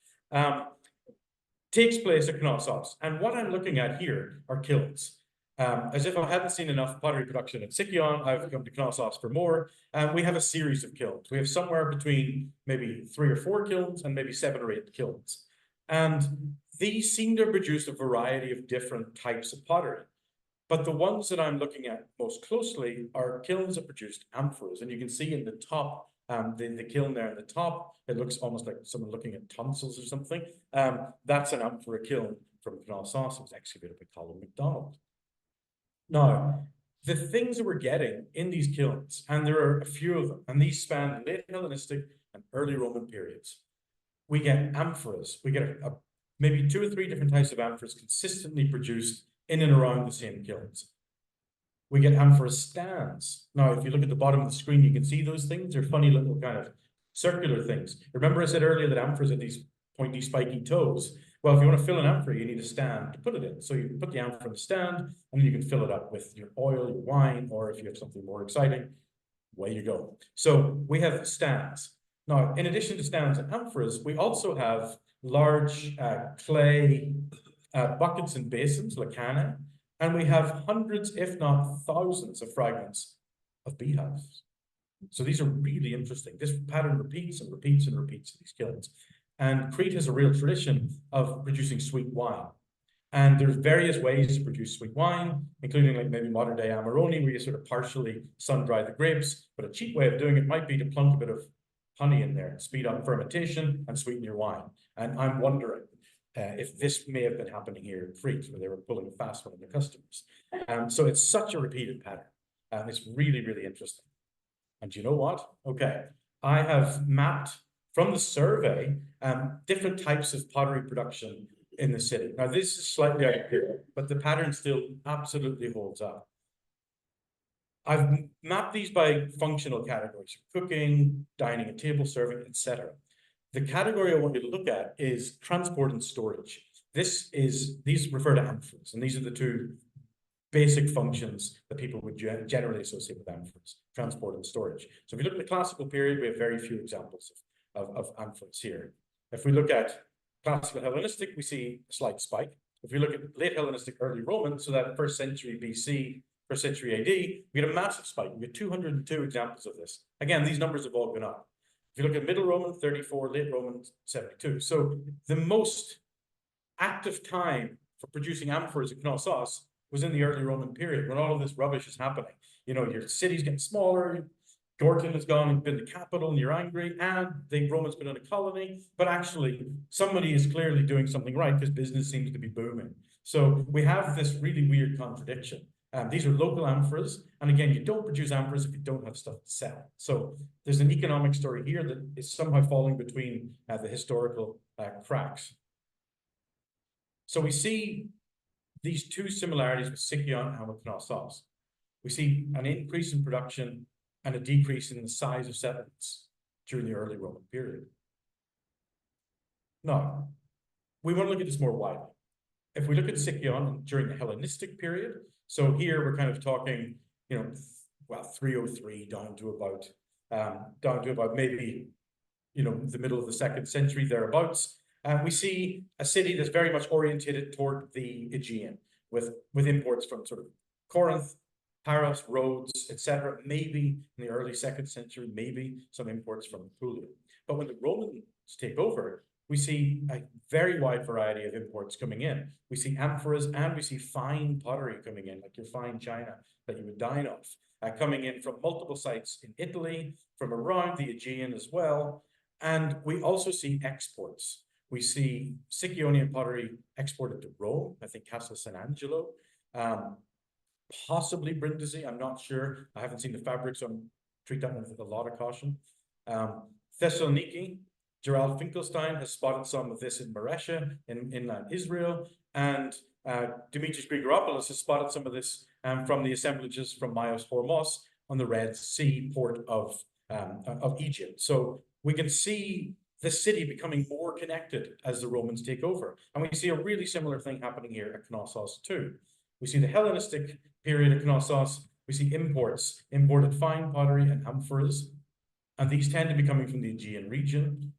Takes place at Knossos. And what I'm looking at here are kilns. As if I hadn't seen enough pottery production at Sikyon, I've come to Knossos for more. We have a series of kilns. We have somewhere between maybe 3 or 4 kilns and maybe 7 or 8 kilns. And these seem to produce a variety of different types of pottery. But the ones that I'm looking at most closely are kilns that produced amphoras. And you can see in the top, the kiln there in the top, it looks almost like someone looking at tonsils or something. That's an amphora kiln from Knossos. It was excavated by Colin MacDonald. Now, the things that we're getting in these kilns, and there are a few of them, and these span late Hellenistic and early Roman periods. We get amphoras. We get maybe 2 or 3 different types of amphoras consistently produced in and around the same kilns. We get amphora stands. Now, if you look at the bottom of the screen, you can see those things. They're funny little kind of circular things. Remember I said earlier that amphoras have these pointy, spiky toes? Well, if you want to fill an amphora, you need a stand to put it in. So you can put the amphora in the stand, and then you can fill it up with your oil, your wine, or if you have something more exciting, away you go. So we have stands. Now, in addition to stands and amphoras, we also have large clay buckets and basins, lacanae, and we have hundreds, if not thousands, of fragments of beehives. So these are really interesting. This pattern repeats and repeats and repeats in these kilns. And Crete has a real tradition of producing sweet wine. And there's various ways to produce sweet wine, including like maybe modern day Amarone, where you sort of partially sun-dry the grapes. But a cheap way of doing it might be to plunk a bit of honey in there, speed up fermentation and sweeten your wine. And I'm wondering if this may have been happening here in Crete, where they were pulling a fast one of their customers. So it's such a repeated pattern. It's really, really interesting. And you know what? Okay, I have mapped from the survey different types of pottery production in the city. Now, this is slightly out of here, but the pattern still absolutely holds up. I've mapped these by functional categories: cooking, dining and table serving, etc. The category I want you to look at is transport and storage. These refer to amphoras, and these are the 2 basic functions that people would generally associate with amphoras: transport and storage. So if you look at the classical period, we have very few examples of amphoras here. If we look at classical Hellenistic, we see a slight spike. If we look at late Hellenistic, early Roman, so that 1st century BC, 1st century AD, we get a massive spike. We get 202 examples of this. Again, these numbers have all gone up. If you look at Middle Roman, 34, late Roman, 72. So the most active time for producing amphoras at Knossos was in the early Roman period, when all of this rubbish is happening. You know, your city's getting smaller, Gorton has gone and been the capital, and you're angry, and the Romans been in a colony, but actually somebody is clearly doing something right because business seems to be booming. So we have this really weird contradiction. These are local amphoras, and again, you don't produce amphoras if you don't have stuff to sell. So there's an economic story here that is somehow falling between the historical cracks. So we see these 2 similarities with Sikyon and with Knossos. We see an increase in production and a decrease in the size of settlements during the early Roman period. Now, we want to look at this more widely. If we look at Sikyon during the Hellenistic period, so here we're kind of talking, you know, well, 303 down to about maybe, you know, the middle of the 2nd century, thereabouts. We see a city that's very much orientated toward the Aegean, with imports from sort of Corinth, Paros, Rhodes, etc. Maybe in the early 2nd century, maybe some imports from Apulia. But when the Romans take over, we see a very wide variety of imports coming in. We see amphoras and we see fine pottery coming in, like your fine china that you would dine off, coming in from multiple sites in Italy, from around the Aegean as well. And we also see exports. We see Sikyonian pottery exported to Rome, I think Castel San Angelo, possibly Brindisi, I'm not sure. I haven't seen the fabric, so I'm treat that one with a lot of caution. Thessaloniki, Gerald Finkelstein has spotted some of this in Maresha, in inland Israel, and Dimitris Grigoropoulos has spotted some of this from the assemblages from Myos Hormos on the Red Sea port of Egypt. So we can see the city becoming more connected as the Romans take over. And we see a really similar thing happening here at Knossos too. We see the Hellenistic period of Knossos. We see imported fine pottery and amphoras. And these tend to be coming from the Aegean region.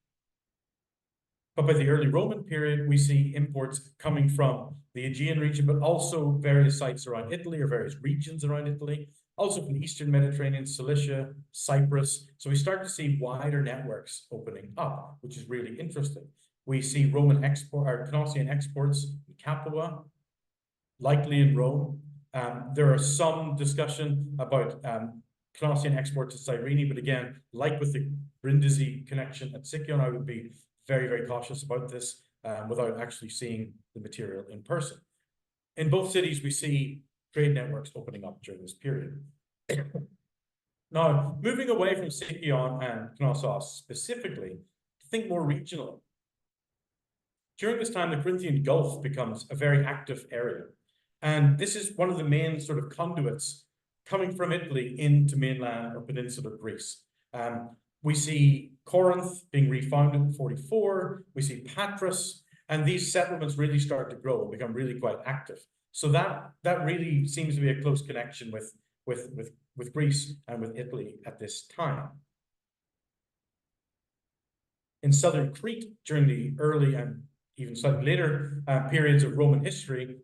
But by the early Roman period, we see imports coming from the Aegean region, but also various sites around Italy or various regions around Italy, also from the Eastern Mediterranean, Cilicia, Cyprus. So we start to see wider networks opening up, which is really interesting. We see Roman Cnossian exports in Capua, likely in Rome. There are some discussion about Cnossian exports to Cyrene, but again, like with the Brindisi connection at Sikyon, I would be very, very cautious about this without actually seeing the material in person. In both cities, we see trade networks opening up during this period. Now, moving away from Sikyon and Knossos specifically, to think more regionally. During this time, the Corinthian Gulf becomes a very active area. And this is one of the main sort of conduits coming from Italy into mainland or peninsular Greece. We see Corinth being refounded in 44. We see Patras, and these settlements really start to grow and become really quite active. So that really seems to be a close connection with Greece and with Italy at this time. In southern Crete, during the early and even slightly later periods of Roman history,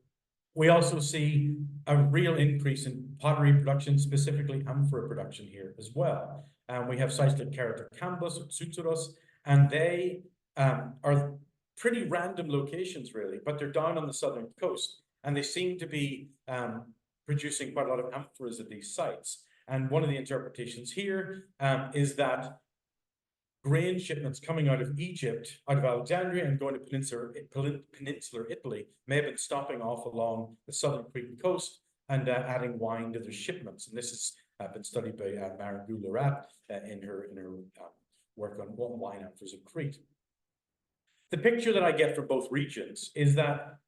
we also see a real increase in pottery production, specifically amphora production here as well. We have sites like Keratakambos, Tsutsuros, and they are pretty random locations really, but they're down on the southern coast, and they seem to be producing quite a lot of amphoras at these sites. And one of the interpretations here is that grain shipments coming out of Egypt, out of Alexandria, and going to peninsular Italy may have been stopping off along the southern Cretan coast and adding wine to their shipments. And this has been studied by Maren Goulerat in her work on wine amphoras of Crete. The picture that I get from both regions is that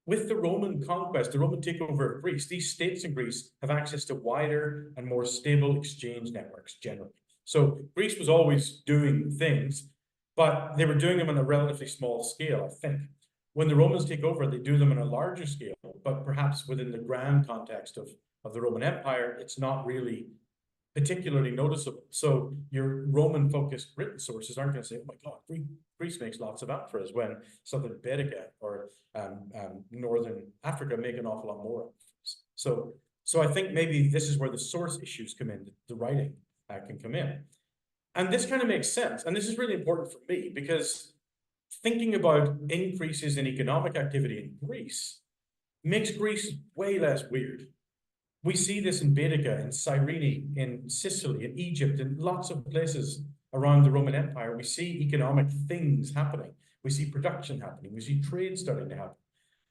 with the Roman conquest, the Roman takeover of Greece, these states in Greece have access to wider and more stable exchange networks generally. So Greece was always doing things, but they were doing them on a relatively small scale, I think. When the Romans take over, they do them on a larger scale, but perhaps within the grand context of the Roman Empire, it's not really particularly noticeable. So your Roman-focused written sources aren't going to say, oh my God, Greece makes lots of amphoras, when southern Baetica or northern Africa make an awful lot more amphoras. So I think maybe this is where the source issues come in, the writing can come in. And this kind of makes sense. And this is really important for me because thinking about increases in economic activity in Greece makes Greece way less weird. We see this in Baetica, in Cyrene, in Sicily, in Egypt, in lots of places around the Roman Empire. We see economic things happening. We see production happening. We see trade starting to happen.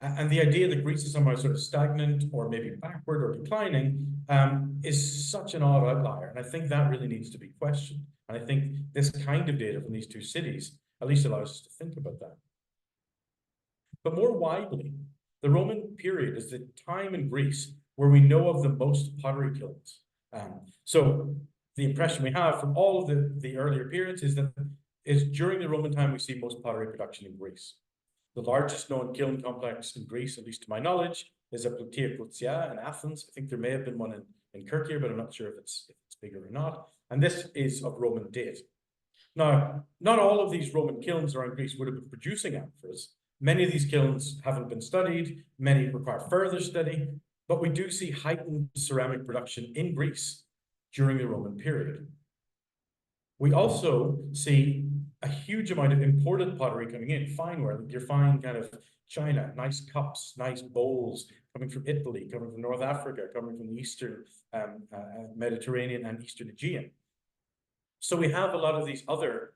And the idea that Greece is somehow sort of stagnant or maybe backward or declining is such an odd outlier. And I think that really needs to be questioned. And I think this kind of data from these two cities at least allows us to think about that. But more widely, the Roman period is the time in Greece where we know of the most pottery kilns. So the impression we have from all of the earlier periods is that during the Roman time we see most pottery production in Greece. The largest known kiln complex in Greece, at least to my knowledge, is at Platea Koutia in Athens. I think there may have been one in Kirkia, but I'm not sure if it's bigger or not. And this is of Roman date. Now, not all of these Roman kilns around Greece would have been producing amphoras. Many of these kilns haven't been studied. Many require further study. But we do see heightened ceramic production in Greece during the Roman period. We also see a huge amount of imported pottery coming in, fineware, your fine kind of china, nice cups, nice bowls, coming from Italy, coming from North Africa, coming from the Eastern Mediterranean and Eastern Aegean. So we have a lot of these other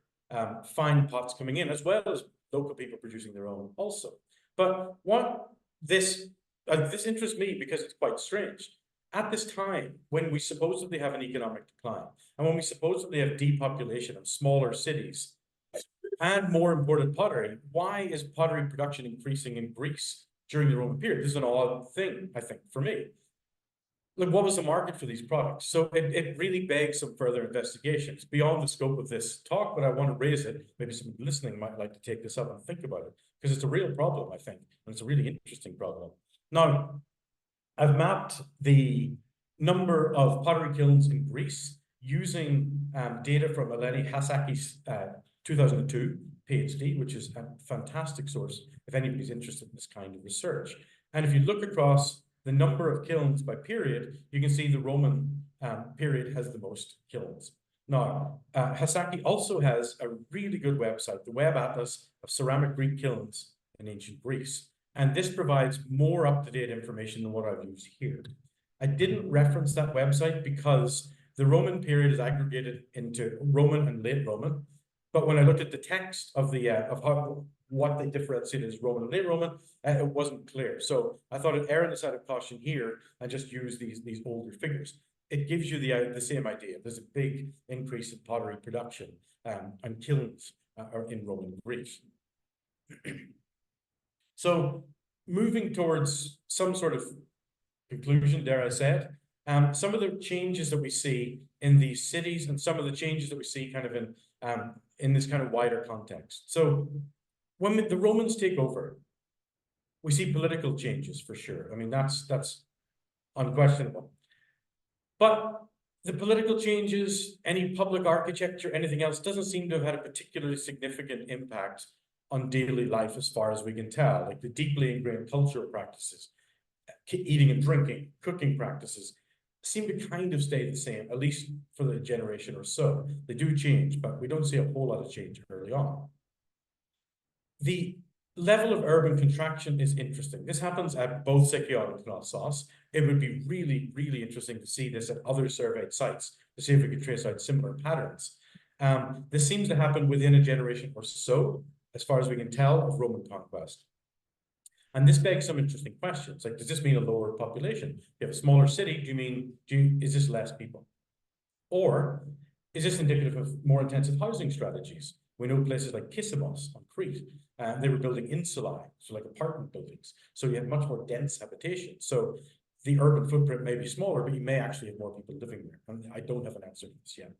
fine pots coming in, as well as local people producing their own also. But what this interests me because it's quite strange. At this time, when we supposedly have an economic decline, and when we supposedly have depopulation of smaller cities, and more imported pottery, why is pottery production increasing in Greece during the Roman period. This is an odd thing, I think, for me. Like, what was the market for these products? So it really begs some further investigation. It's beyond the scope of this talk, but I want to raise it. Maybe someone listening might like to take this up and think about it, because it's a real problem, I think, and it's a really interesting problem. Now, I've mapped the number of pottery kilns in Greece using data from Eleni Hasaki's 2002 PhD, which is a fantastic source if anybody's interested in this kind of research. And if you look across the number of kilns by period, you can see the Roman period has the most kilns. Now, Hasaki also has a really good website, the Web Atlas of Ceramic Greek Kilns in Ancient Greece. And this provides more up-to-date information than what I've used here. I didn't reference that website because the Roman period is aggregated into Roman and late Roman. But when I looked at the text of the what they differentiate as Roman and late Roman, it wasn't clear. So I thought I'd err on the side of caution here and just use these older figures. It gives you the same idea. There's a big increase in pottery production and kilns are in Roman Greece. So moving towards some sort of conclusion, dare I say it, some of the changes that we see in these cities and some of the changes that we see kind of in this kind of wider context. So when the Romans take over, we see political changes for sure. I mean, that's unquestionable. But the political changes, any public architecture, anything else, doesn't seem to have had a particularly significant impact on daily life as far as we can tell. Like the deeply ingrained cultural practices, eating and drinking, cooking practices, seem to kind of stay the same, at least for the generation or so. They do change, but we don't see a whole lot of change early on. The level of urban contraction is interesting. This happens at both Sikyon and Knossos. It would be really, really interesting to see this at other surveyed sites to see if we could trace out similar patterns. This seems to happen within a generation or so, as far as we can tell, of Roman conquest. And this begs some interesting questions. Like, does this mean a lower population? You have a smaller city, is this less people? Or is this indicative of more intensive housing strategies? We know places like Kissamos on Crete, they were building insulae, so like apartment buildings. So you have much more dense habitation. So the urban footprint may be smaller, but you may actually have more people living there. And I don't have an answer to this yet.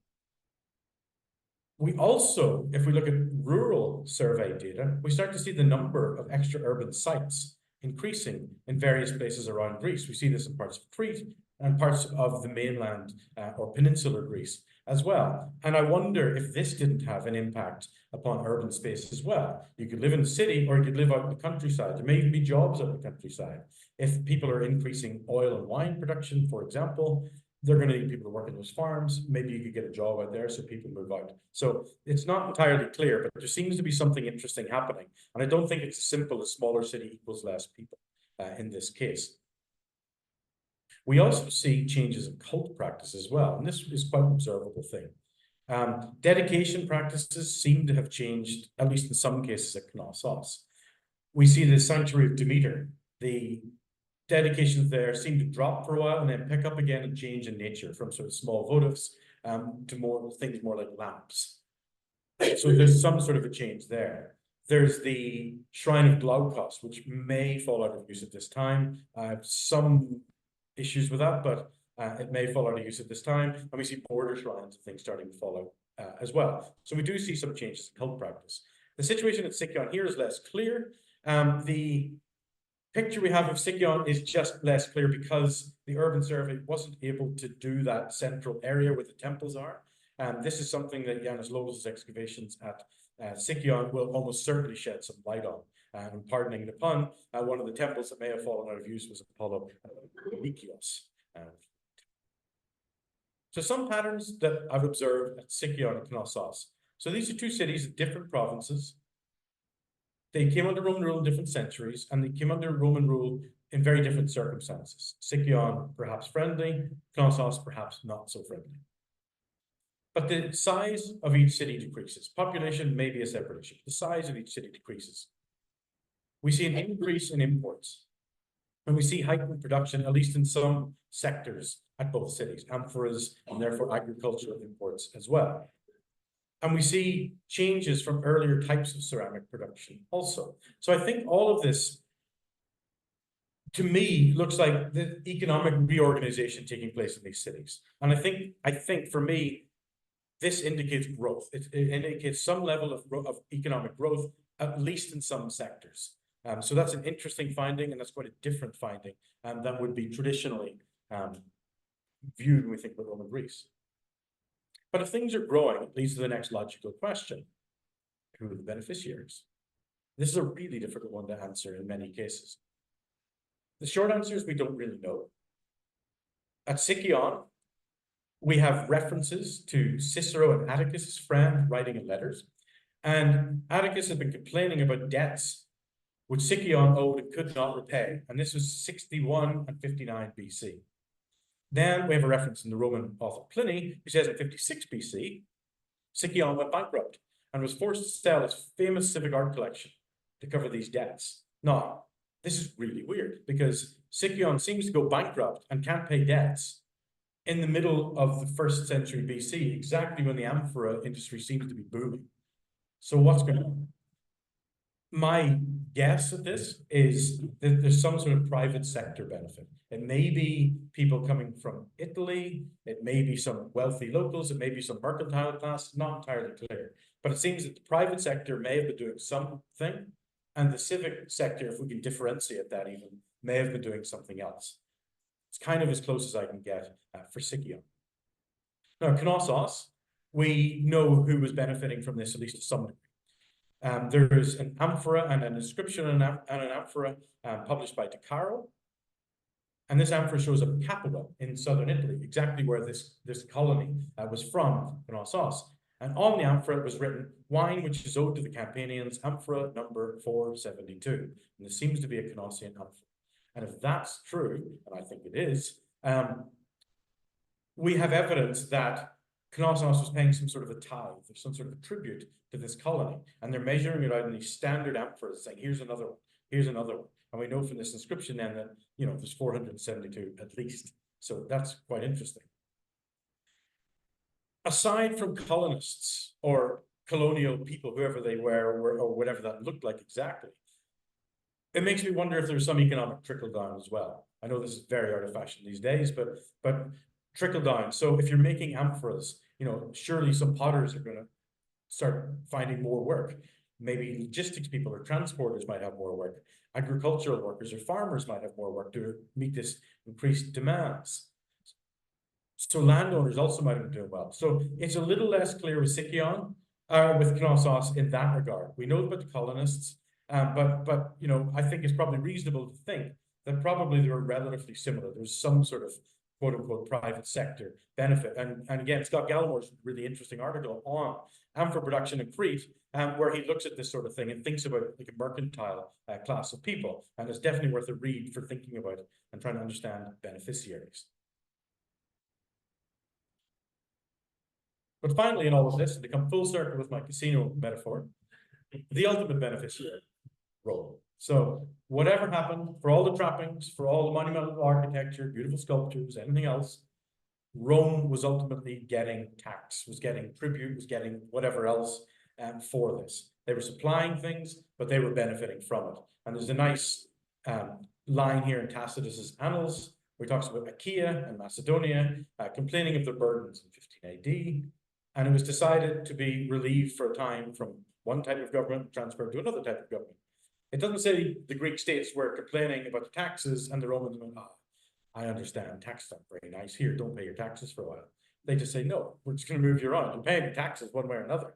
We also, if we look at rural survey data, we start to see the number of extra urban sites increasing in various places around Greece. We see this in parts of Crete and parts of the mainland or peninsular Greece as well. And I wonder if this didn't have an impact upon urban space as well. You could live in the city or you could live out in the countryside. There may even be jobs out in the countryside. If people are increasing oil and wine production, for example, they're going to need people to work in those farms. Maybe you could get a job out there, so people move out. So it's not entirely clear, but there seems to be something interesting happening. And I don't think it's as simple as smaller city equals less people in this case. We also see changes in cult practice as well, and this is quite an observable thing. Dedication practices seem to have changed, at least in some cases at Knossos. We see the sanctuary of Demeter. The dedications there seem to drop for a while and then pick up again and change in nature from sort of small votives to more things more like lamps. So there's some sort of a change there. There's the Shrine of Glaukos, which may fall out of use at this time. I have some issues with that, but it may fall out of use at this time. And we see border shrines and things starting to fall out as well. So we do see some changes in cult practice. The situation at Sikyon here is less clear. The picture we have of Sikyon is just less clear because the urban survey wasn't able to do that central area where the temples are. This is something that Yanis Lowell's excavations at Sikyon will almost certainly shed some light on. And pardoning the pun, one of the temples that may have fallen out of use was Apollo Nikios. So some patterns that I've observed at Sikyon and Knossos. So these are two cities in different provinces. They came under Roman rule in different centuries, and they came under Roman rule in very different circumstances. Sikyon, perhaps friendly, Knossos, perhaps not so friendly. But the size of each city decreases. Population may be a separate issue. The size of each city decreases. We see an increase in imports. And we see heightened production, at least in some sectors at both cities, amphoras and therefore agricultural imports as well. And we see changes from earlier types of ceramic production also. So I think all of this to me, looks like the economic reorganization taking place in these cities. And I think for me, this indicates growth. It indicates some level of economic growth, at least in some sectors. So that's an interesting finding, and that's quite a different finding than would be traditionally viewed when we think about Roman Greece. But if things are growing, it leads to the next logical question. Who are the beneficiaries? This is a really difficult one to answer in many cases. The short answer is we don't really know. At Sikyon, we have references to Cicero and Atticus' friend writing in letters. And Atticus had been complaining about debts which Sikyon owed and could not repay. And this was 61 and 59 BC. Then we have a reference in the Roman author Pliny, who says in 56 BC, Sikyon went bankrupt and was forced to sell his famous civic art collection to cover these debts. Now, this is really weird because Sikyon seems to go bankrupt and can't pay debts in the middle of the 1st century BC, exactly when the amphora industry seems to be booming. So what's going on? My guess at this is that there's some sort of private sector benefit. It may be people coming from Italy, it may be some wealthy locals, it may be some mercantile class, not entirely clear. But it seems that the private sector may have been doing something, and the civic sector, if we can differentiate that even, may have been doing something else. It's kind of as close as I can get for Sikyon. Now, Knossos, we know who was benefiting from this, at least to some degree. There's an amphora and an inscription and an amphora published by De Caro. And this amphora shows a Capua in southern Italy, exactly where this colony was from, Knossos. And on the amphora was written, wine which is owed to the Campanians, amphora number 472. And this seems to be a Knossian amphora. And if that's true, and I think it is, we have evidence that Knossos was paying some sort of a tithe, or some sort of a tribute to this colony. And they're measuring it out in these standard amphoras, saying, here's another one, here's another one. And we know from this inscription then that, you know, there's 472 at least. So that's quite interesting. Aside from colonists or colonial people, whoever they were or whatever that looked like exactly, it makes me wonder if there's some economic trickle down as well. I know this is very out of fashion these days, but trickle down. So if you're making amphoras, you know, surely some potters are going to start finding more work. Maybe logistics people or transporters might have more work. Agricultural workers or farmers might have more work to meet this increased demands. So landowners also might have been doing well. So it's a little less clear with Sikyon, with Knossos in that regard. We know about the colonists, but you know, I think it's probably reasonable to think that probably they were relatively similar. There's some sort of quote unquote private sector benefit. And again, Scott Gallimore's really interesting article on amphora production in Crete, where he looks at this sort of thing and thinks about like a mercantile class of people. And it's definitely worth a read for thinking about it and trying to understand beneficiaries. But finally, in all of this, to come full circle with my casino metaphor, the ultimate beneficiary role. So whatever happened, for all the trappings, for all the monumental architecture, beautiful sculptures, anything else, Rome was ultimately getting tax, was getting tribute, was getting whatever else for this. They were supplying things, but they were benefiting from it. And there's a nice line here in Tacitus's Annals, where he talks about Achaia and Macedonia complaining of their burdens in 15 AD. And it was decided to be relieved for a time from one type of government, transferred to another type of government. It doesn't say the Greek states were complaining about the taxes and the Romans went, I understand, taxes aren't very nice. Here, don't pay your taxes for a while. They just say, no, we're just going to move you around. You're paying taxes one way or another.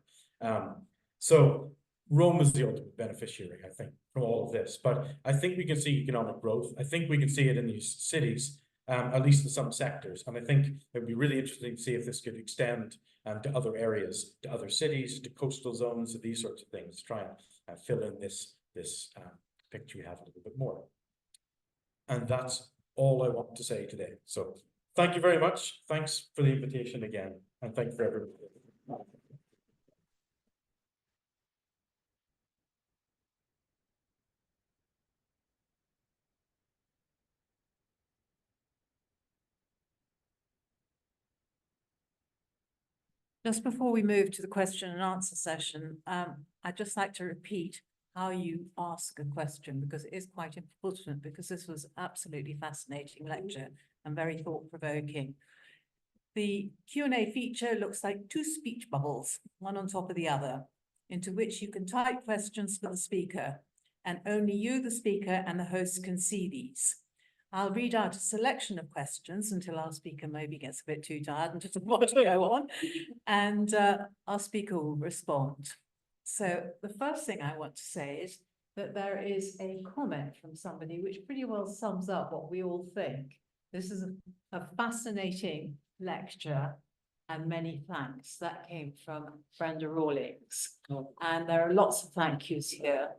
So Rome is the ultimate beneficiary, I think, from all of this. But I think we can see economic growth. I think we can see it in these cities, at least in some sectors. And I think it would be really interesting to see if this could extend to other areas, to other cities, to coastal zones, to these sorts of things, to try and fill in this picture you have a little bit more. And that's all I want to say today. So thank you very much. Thanks for the invitation again. And thank you for everybody. Just before we move to the question and answer session, I'd just like to repeat how you ask a question, because it is quite important, because this was absolutely fascinating lecture and very thought-provoking. The Q&A feature looks like two speech bubbles, one on top of the other, into which you can type questions for the speaker, and only you, the speaker, and the host can see these. I'll read out a selection of questions until our speaker maybe gets a bit too tired and doesn't want to go on, and our speaker will respond. So the first thing I want to say is that there is a comment from somebody which pretty well sums up what we all think. This is a fascinating lecture, and many thanks. That came from Brenda Rawlings. And there are lots of thank yous here.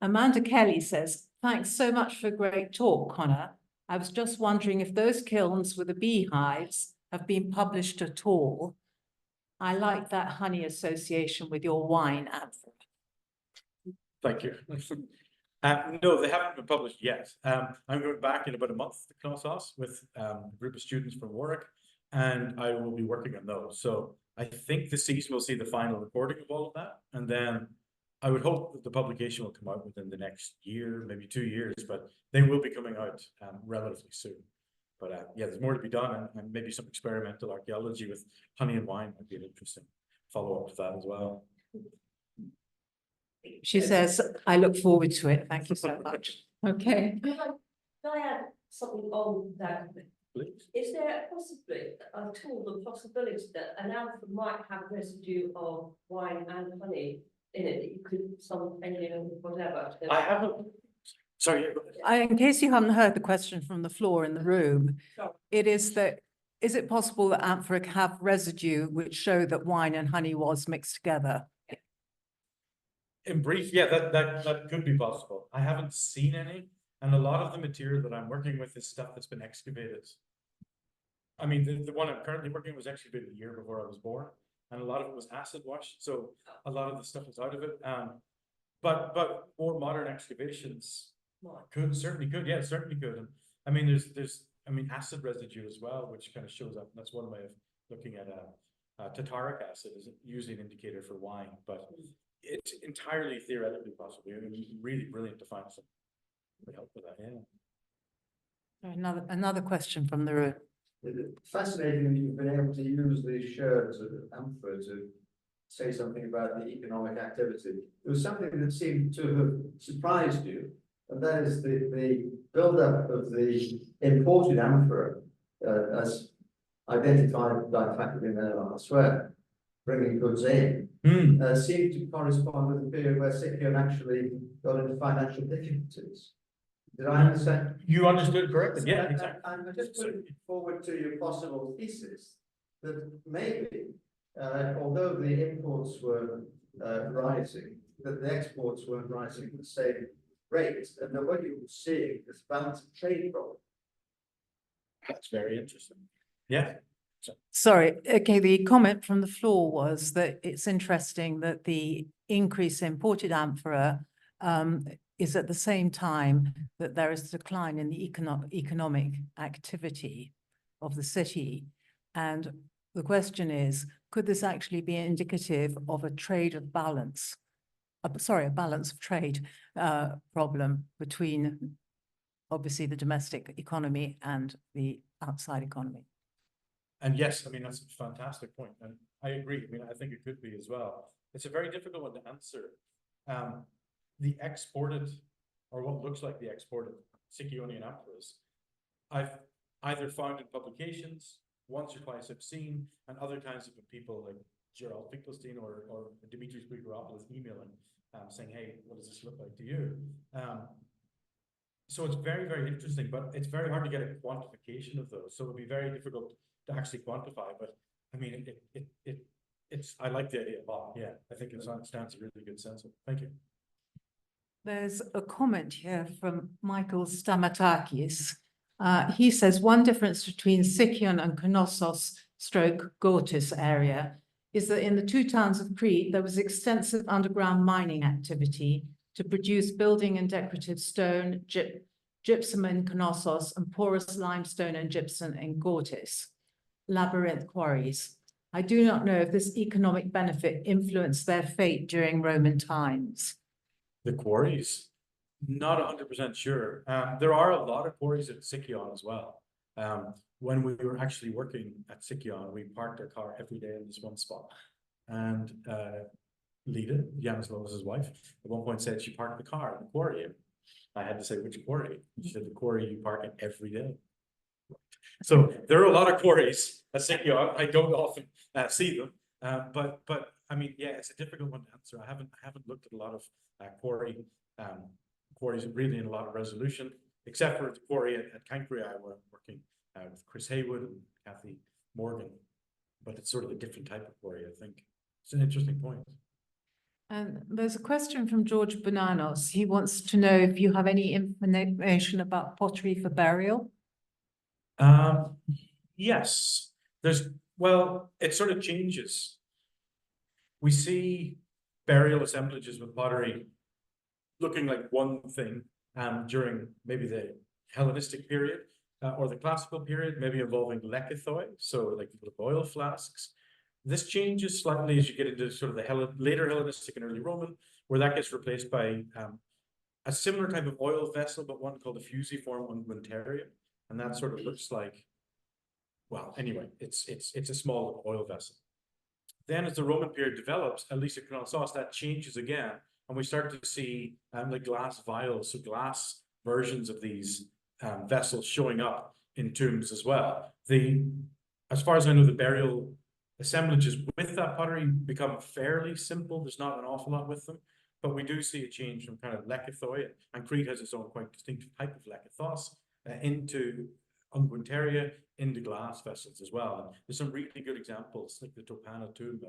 Amanda Kelly says, thanks so much for a great talk, Conor. I was just wondering if those kilns with the beehives have been published at all. I like that honey association with your wine, Amphora. Thank you. No, they haven't been published yet. I'm going back in about a month to Knossos with a group of students from Warwick, and I will be working on those. So I think this season we'll see the final recording of all of that, and then I would hope that the publication will come out within the next year, maybe 2 years, but they will be coming out relatively soon. But yeah, there's more to be done, and maybe some experimental archaeology with honey and wine might be an interesting follow-up to that as well. She says, I look forward to it. Thank you so much. Okay. Can I add something on that? Please. Is there possibly at all the possibility that an alpha might have residue of wine and honey in it that you could some whatever? I haven't. Sorry. In case you haven't heard the question from the floor in the room, it is that, is it possible that amphora have residue which show that wine and honey was mixed together? In brief, yeah, that could be possible. I haven't seen any, and a lot of the material that I'm working with is stuff that's been excavated. I mean, the one I'm currently working with was excavated a year before I was born, and a lot of it was acid washed, so a lot of the stuff is out of it. But more modern excavations certainly could, yeah, certainly could. And I mean, there's acid residue as well, which kind of shows up. That's one way of looking at tartaric acid is usually an indicator for wine, but it's entirely theoretically possible. I mean, really brilliant to find some help with that. Yeah. Another question from the room. It's fascinating that you've been able to use these sherds of amphora to say something about the economic activity. There was something that seemed to have surprised you, and that is the build-up of the imported amphora as identified by factoring there elsewhere, bringing goods in, seemed to correspond with the period where Sikyon actually got into financial difficulties. Did I understand? You understood correctly. Yeah, exactly. And I just put forward to your possible thesis that maybe, although the imports were rising, that the exports weren't rising at the same rate, and that what you were seeing is balance of trade problem. That's very interesting. Yeah. Sorry, okay, the comment from the floor was that it's interesting that the increase in imported amphora is at the same time that there is a decline in the economic activity of the city. And the question is, could this actually be indicative of a trade of balance? A balance of trade problem between obviously the domestic economy and the outside economy. And yes, I mean, that's a fantastic point. And I agree. I mean, I think it could be as well. It's a very difficult one to answer. The exported, or what looks like the exported Sikyonian amphoras, I've either found in publications, once or twice I've seen, and other times have been people like Gerald Finkelstein or Dimitris Grigoropoulos emailing, saying, hey, what does this look like to you? So it's very, very interesting, but it's very hard to get a quantification of those. So it would be very difficult to actually quantify, but I mean, I like the idea a lot. Yeah, I think it stands a really good sense of it. Thank you. There's a comment here from Michael Stamatakis. He says one difference between Sikyon and Knossos / Gortys area is that in the two towns of Crete, there was extensive underground mining activity to produce building and decorative stone, gypsum in Knossos, and porous limestone and gypsum in Gortys, labyrinth quarries. I do not know if this economic benefit influenced their fate during Roman times. The quarries, not 100% sure. There are a lot of quarries at Sikyon as well. When we were actually working at Sikyon, we parked our car every day in this one spot. And Lida, Janislav's wife, at one point said she parked the car in the quarry. I had to say, which quarry? She said, the quarry you park in every day. So there are a lot of quarries at Sikyon. I don't often see them, but I mean, yeah, it's a difficult one to answer. I haven't looked at a lot of quarries really in a lot of resolution, except for the quarry at Cancri. I was working with Chris Haywood and Kathy Morgan, but it's sort of a different type of quarry. I think it's an interesting point. And there's a question from George Bananos. He wants to know if you have any information about pottery for burial. Yes, well, it sort of changes. We see burial assemblages with pottery looking like one thing during maybe the Hellenistic period or the classical period, maybe involving lekythoi, so like little oil flasks. This changes slightly as you get into sort of the later Hellenistic and early Roman, where that gets replaced by a similar type of oil vessel, but one called a fusiform unguentarium. And that sort of looks like, well, anyway, it's a small oil vessel. Then as the Roman period develops, at least at Knossos, that changes again. And we start to see like glass vials, so glass versions of these vessels showing up in tombs as well. As far as I know, the burial assemblages with that pottery become fairly simple. There's not an awful lot with them, but we do see a change from kind of lekythoi, and Crete has its own quite distinctive type of lekythos, into unguentaria, into glass vessels as well. And there's some really good examples, like the Topana tomb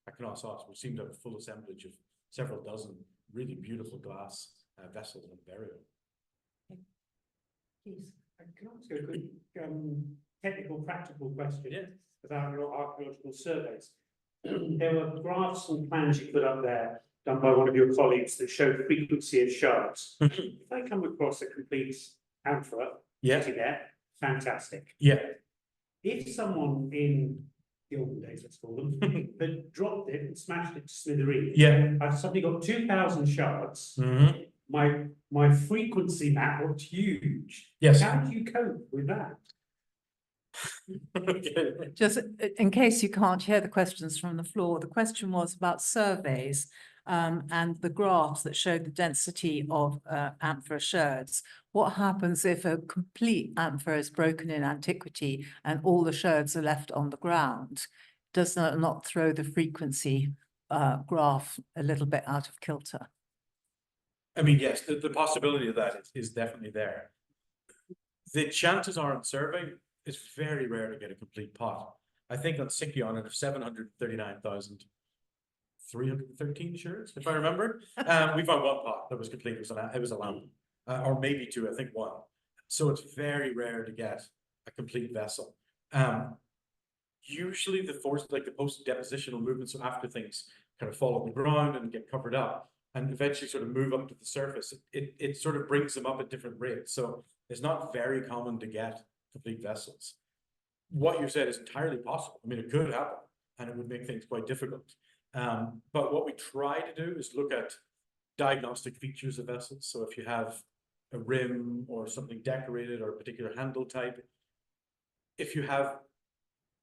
at Knossos, which seemed to have a full assemblage of several dozen really beautiful glass vessels and burial. Please. Can I ask you a quick technical, practical question about your archaeological surveys? There were graphs and plans you put up there done by one of your colleagues that showed frequency of shards. If I come across a complete amphora, there, fantastic. Yeah. If someone in the olden days, let's call them, had dropped it and smashed it to smithereens, I've suddenly got 2,000 shards. My frequency map looked huge. Yes. How do you cope with that? Just in case you can't hear the questions from the floor, the question was about surveys and the graphs that showed the density of amphora sherds. What happens if a complete amphora is broken in antiquity and all the sherds are left on the ground? Does that not throw the frequency graph a little bit out of kilter? I mean, yes, the possibility of that is definitely there. The chances are in survey, it's very rare to get a complete pot. I think on Sikyon, out of 739,313 sherds, if I remember, we found one pot that was complete. It was a lamp, or maybe two, I think one. So it's very rare to get a complete vessel. Usually the post-depositional movements, so after things kind of fall on the ground and get covered up, and eventually sort of move up to the surface, it sort of brings them up at different rates. So it's not very common to get complete vessels. What you said is entirely possible. I mean, it could happen, and it would make things quite difficult. But what we try to do is look at diagnostic features of vessels. So if you have a rim or something decorated or a particular handle type, if you have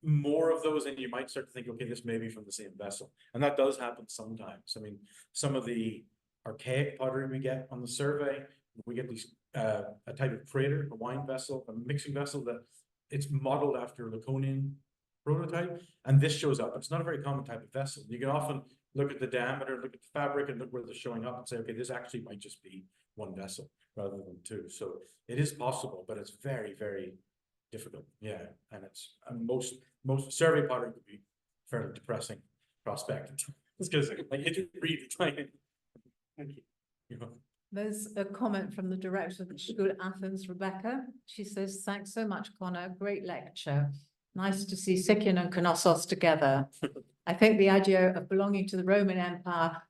more of those, and you might start to think, okay, this may be from the same vessel. And that does happen sometimes. I mean, some of the archaic pottery we get on the survey, we get these a type of praetor, a wine vessel, a mixing vessel that it's modeled after a Laconian prototype, and this shows up. It's not a very common type of vessel. You can often look at the diameter, look at the fabric, and look where they're showing up and say, okay, this actually might just be one vessel rather than two. So it is possible, but it's very, very difficult. Yeah, and it's most survey pottery could be fairly depressing prospect. It's because like you read the time. Thank you. There's a comment from the director of the School at Athens, Rebecca. She says, thanks so much, Conor. Great lecture. Nice to see Sikyon and Knossos together. I think the idea of belonging to the Roman Empire,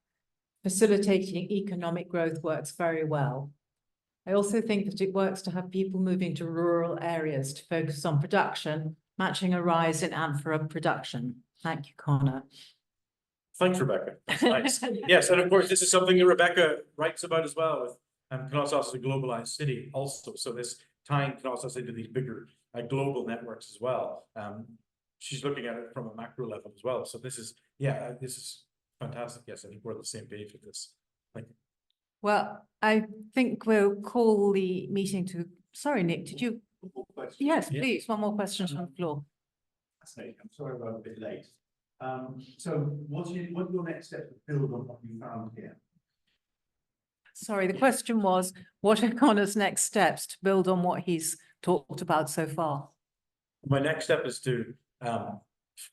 facilitating economic growth works very well. I also think that it works to have people moving to rural areas to focus on production, matching a rise in amphora production. Thank you, Conor. Thanks, Rebecca. That's nice. Yes, and of course, this is something that Rebecca writes about as well with Knossos is a globalized city also. So this tying Knossos into these bigger global networks as well. She's looking at it from a macro level as well. So this is, yeah, this is fantastic. Yes, I think we're on the same page with this. Thank you. Well, I think we'll call the meeting to, sorry, Nick, did you? Yes, Yeah. please, one more question from the floor. Fascinating. I'm sorry I'm a bit late. So what are your next steps to build on what you found here? Sorry, the question was, what are Conor's next steps to build on what he's talked about so far? My next step is to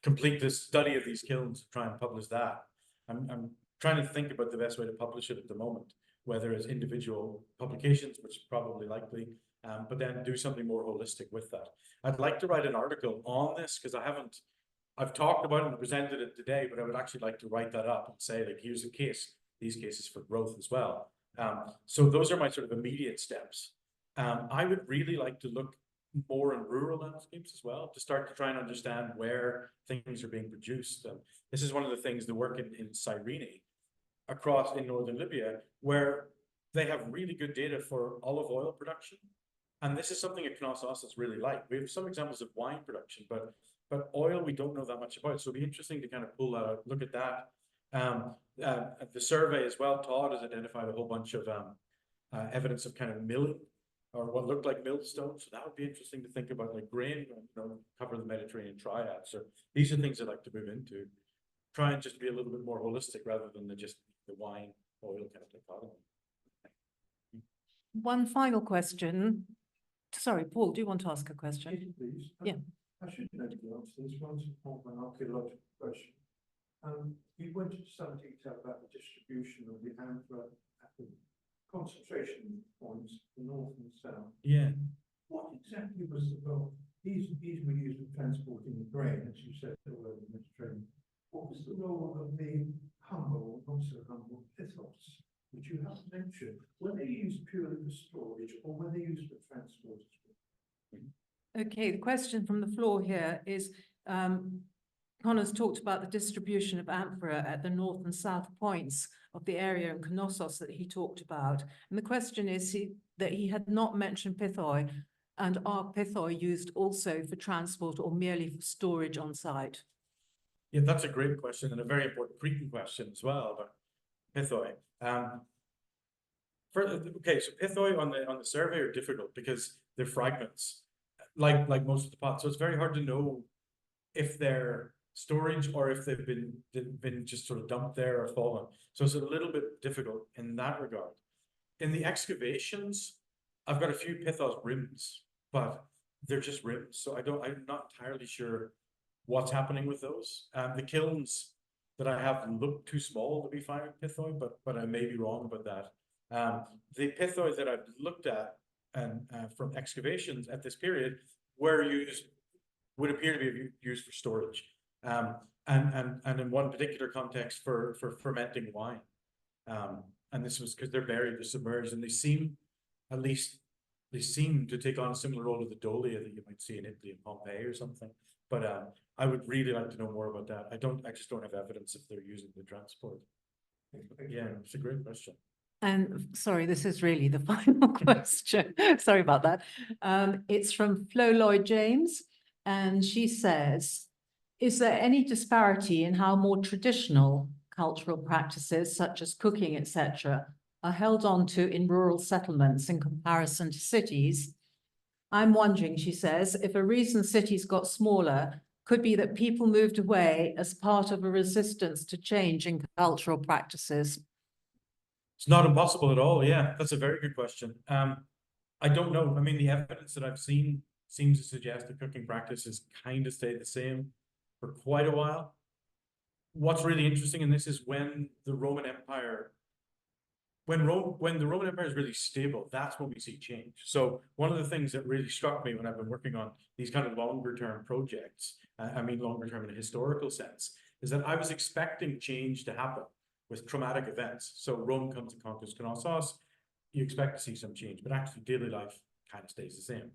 complete the study of these kilns, try and publish that. I'm trying to think about the best way to publish it at the moment, whether it's individual publications, which is probably likely, but then do something more holistic with that. I'd like to write an article on this because I've talked about it and presented it today, but I would actually like to write that up and say, like, here's the case, these cases for growth as well. So those are my sort of immediate steps. I would really like to look more in rural landscapes as well, to start to try and understand where things are being produced. This is one of the things, the work in Cyrene across in northern Libya, where they have really good data for olive oil production. And this is something at Knossos that's really light. We have some examples of wine production, but oil we don't know that much about. So it'll be interesting to kind of pull that out, look at that. The survey as well, Todd has identified a whole bunch of evidence of kind of milling or what looked like millstones. So that would be interesting to think about, like grain, cover the Mediterranean triad. So these are things I'd like to move into. Try and just be a little bit more holistic rather than just the wine oil kind of dichotomy. One final question. Sorry, Paul, do you want to ask a question? Yes, please. Yeah. I should know the answer. This one's more of an archaeological question. You went into some detail about the distribution of the amphora at the concentration points, the north and south. Yeah. What exactly was the role? These were used for transporting grain, as you said, all over the Mediterranean. What was the role of the humble, not so humble, pithos, which you haven't mentioned? Were they used purely for storage or were they used for transport as well? Okay, the question from the floor here is, Conor's talked about the distribution of amphora at the north and south points of the area in Knossos that he talked about. And the question is that he had not mentioned pithoi, and are pithoi used also for transport or merely for storage on site? Yeah, that's a great question and a very important Cretan question as well about pithoi. Okay, so pithoi on the survey are difficult because they're fragments, like most of the pots. So it's very hard to know if they're storage or if they've been just sort of dumped there or fallen. So it's a little bit difficult in that regard. In the excavations, I've got a few pithos rims, but they're just rims. So I'm not entirely sure what's happening with those. The kilns that I have look too small to be firing pithoi, but I may be wrong about that. The pithoi that I've looked at and from excavations at this period would appear to be used for storage. And in one particular context for fermenting wine. And this was because they're buried, they're submerged, and they seem to take on a similar role to the dolia that you might see in Italy and Pompeii or something. But I would really like to know more about that. I just don't have evidence if they're using the transport. Yeah, it's a great question. And sorry, this is really the final question. Sorry about that. It's from Flo Lloyd James, and she says, is there any disparity in how more traditional cultural practices, such as cooking, etc., are held on to in rural settlements in comparison to cities? I'm wondering, she says, if a reason cities got smaller could be that people moved away as part of a resistance to change in cultural practices. It's not impossible at all. Yeah, that's a very good question. I don't know. I mean, the evidence that I've seen seems to suggest that cooking practices kind of stayed the same for quite a while. What's really interesting in this is when the Roman Empire, when the Roman Empire is really stable, that's when we see change. So one of the things that really struck me when I've been working on these kind of longer term projects, I mean longer term in a historical sense, is that I was expecting change to happen with traumatic events. So Rome comes and conquers Knossos, you expect to see some change, but actually daily life kind of stays the same.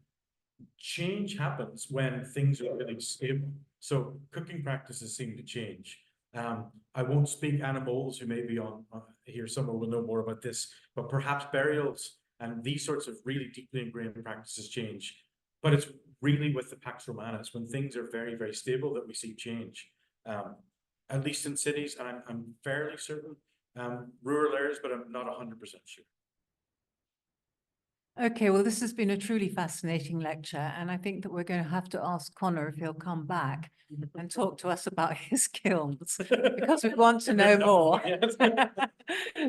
Change happens when things are really stable. So cooking practices seem to change. I won't speak animals who may be on here somewhere will know more about this, but perhaps burials and these sorts of really deeply ingrained practices change. But it's really with the Pax Romana, it's when things are very, very stable that we see change. At least in cities, and I'm fairly certain, rural areas, but I'm not 100% sure. Okay, well, this has been a truly fascinating lecture, and I think that we're going to have to ask Conor if he'll come back and talk to us about his kilns, because we want to know more.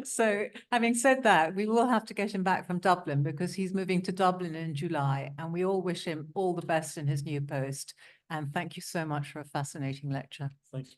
So, having said that, we will have to get him back from Dublin because he's moving to Dublin in July, and we all wish him all the best in his new post. And thank you so much for a fascinating lecture. Thanks.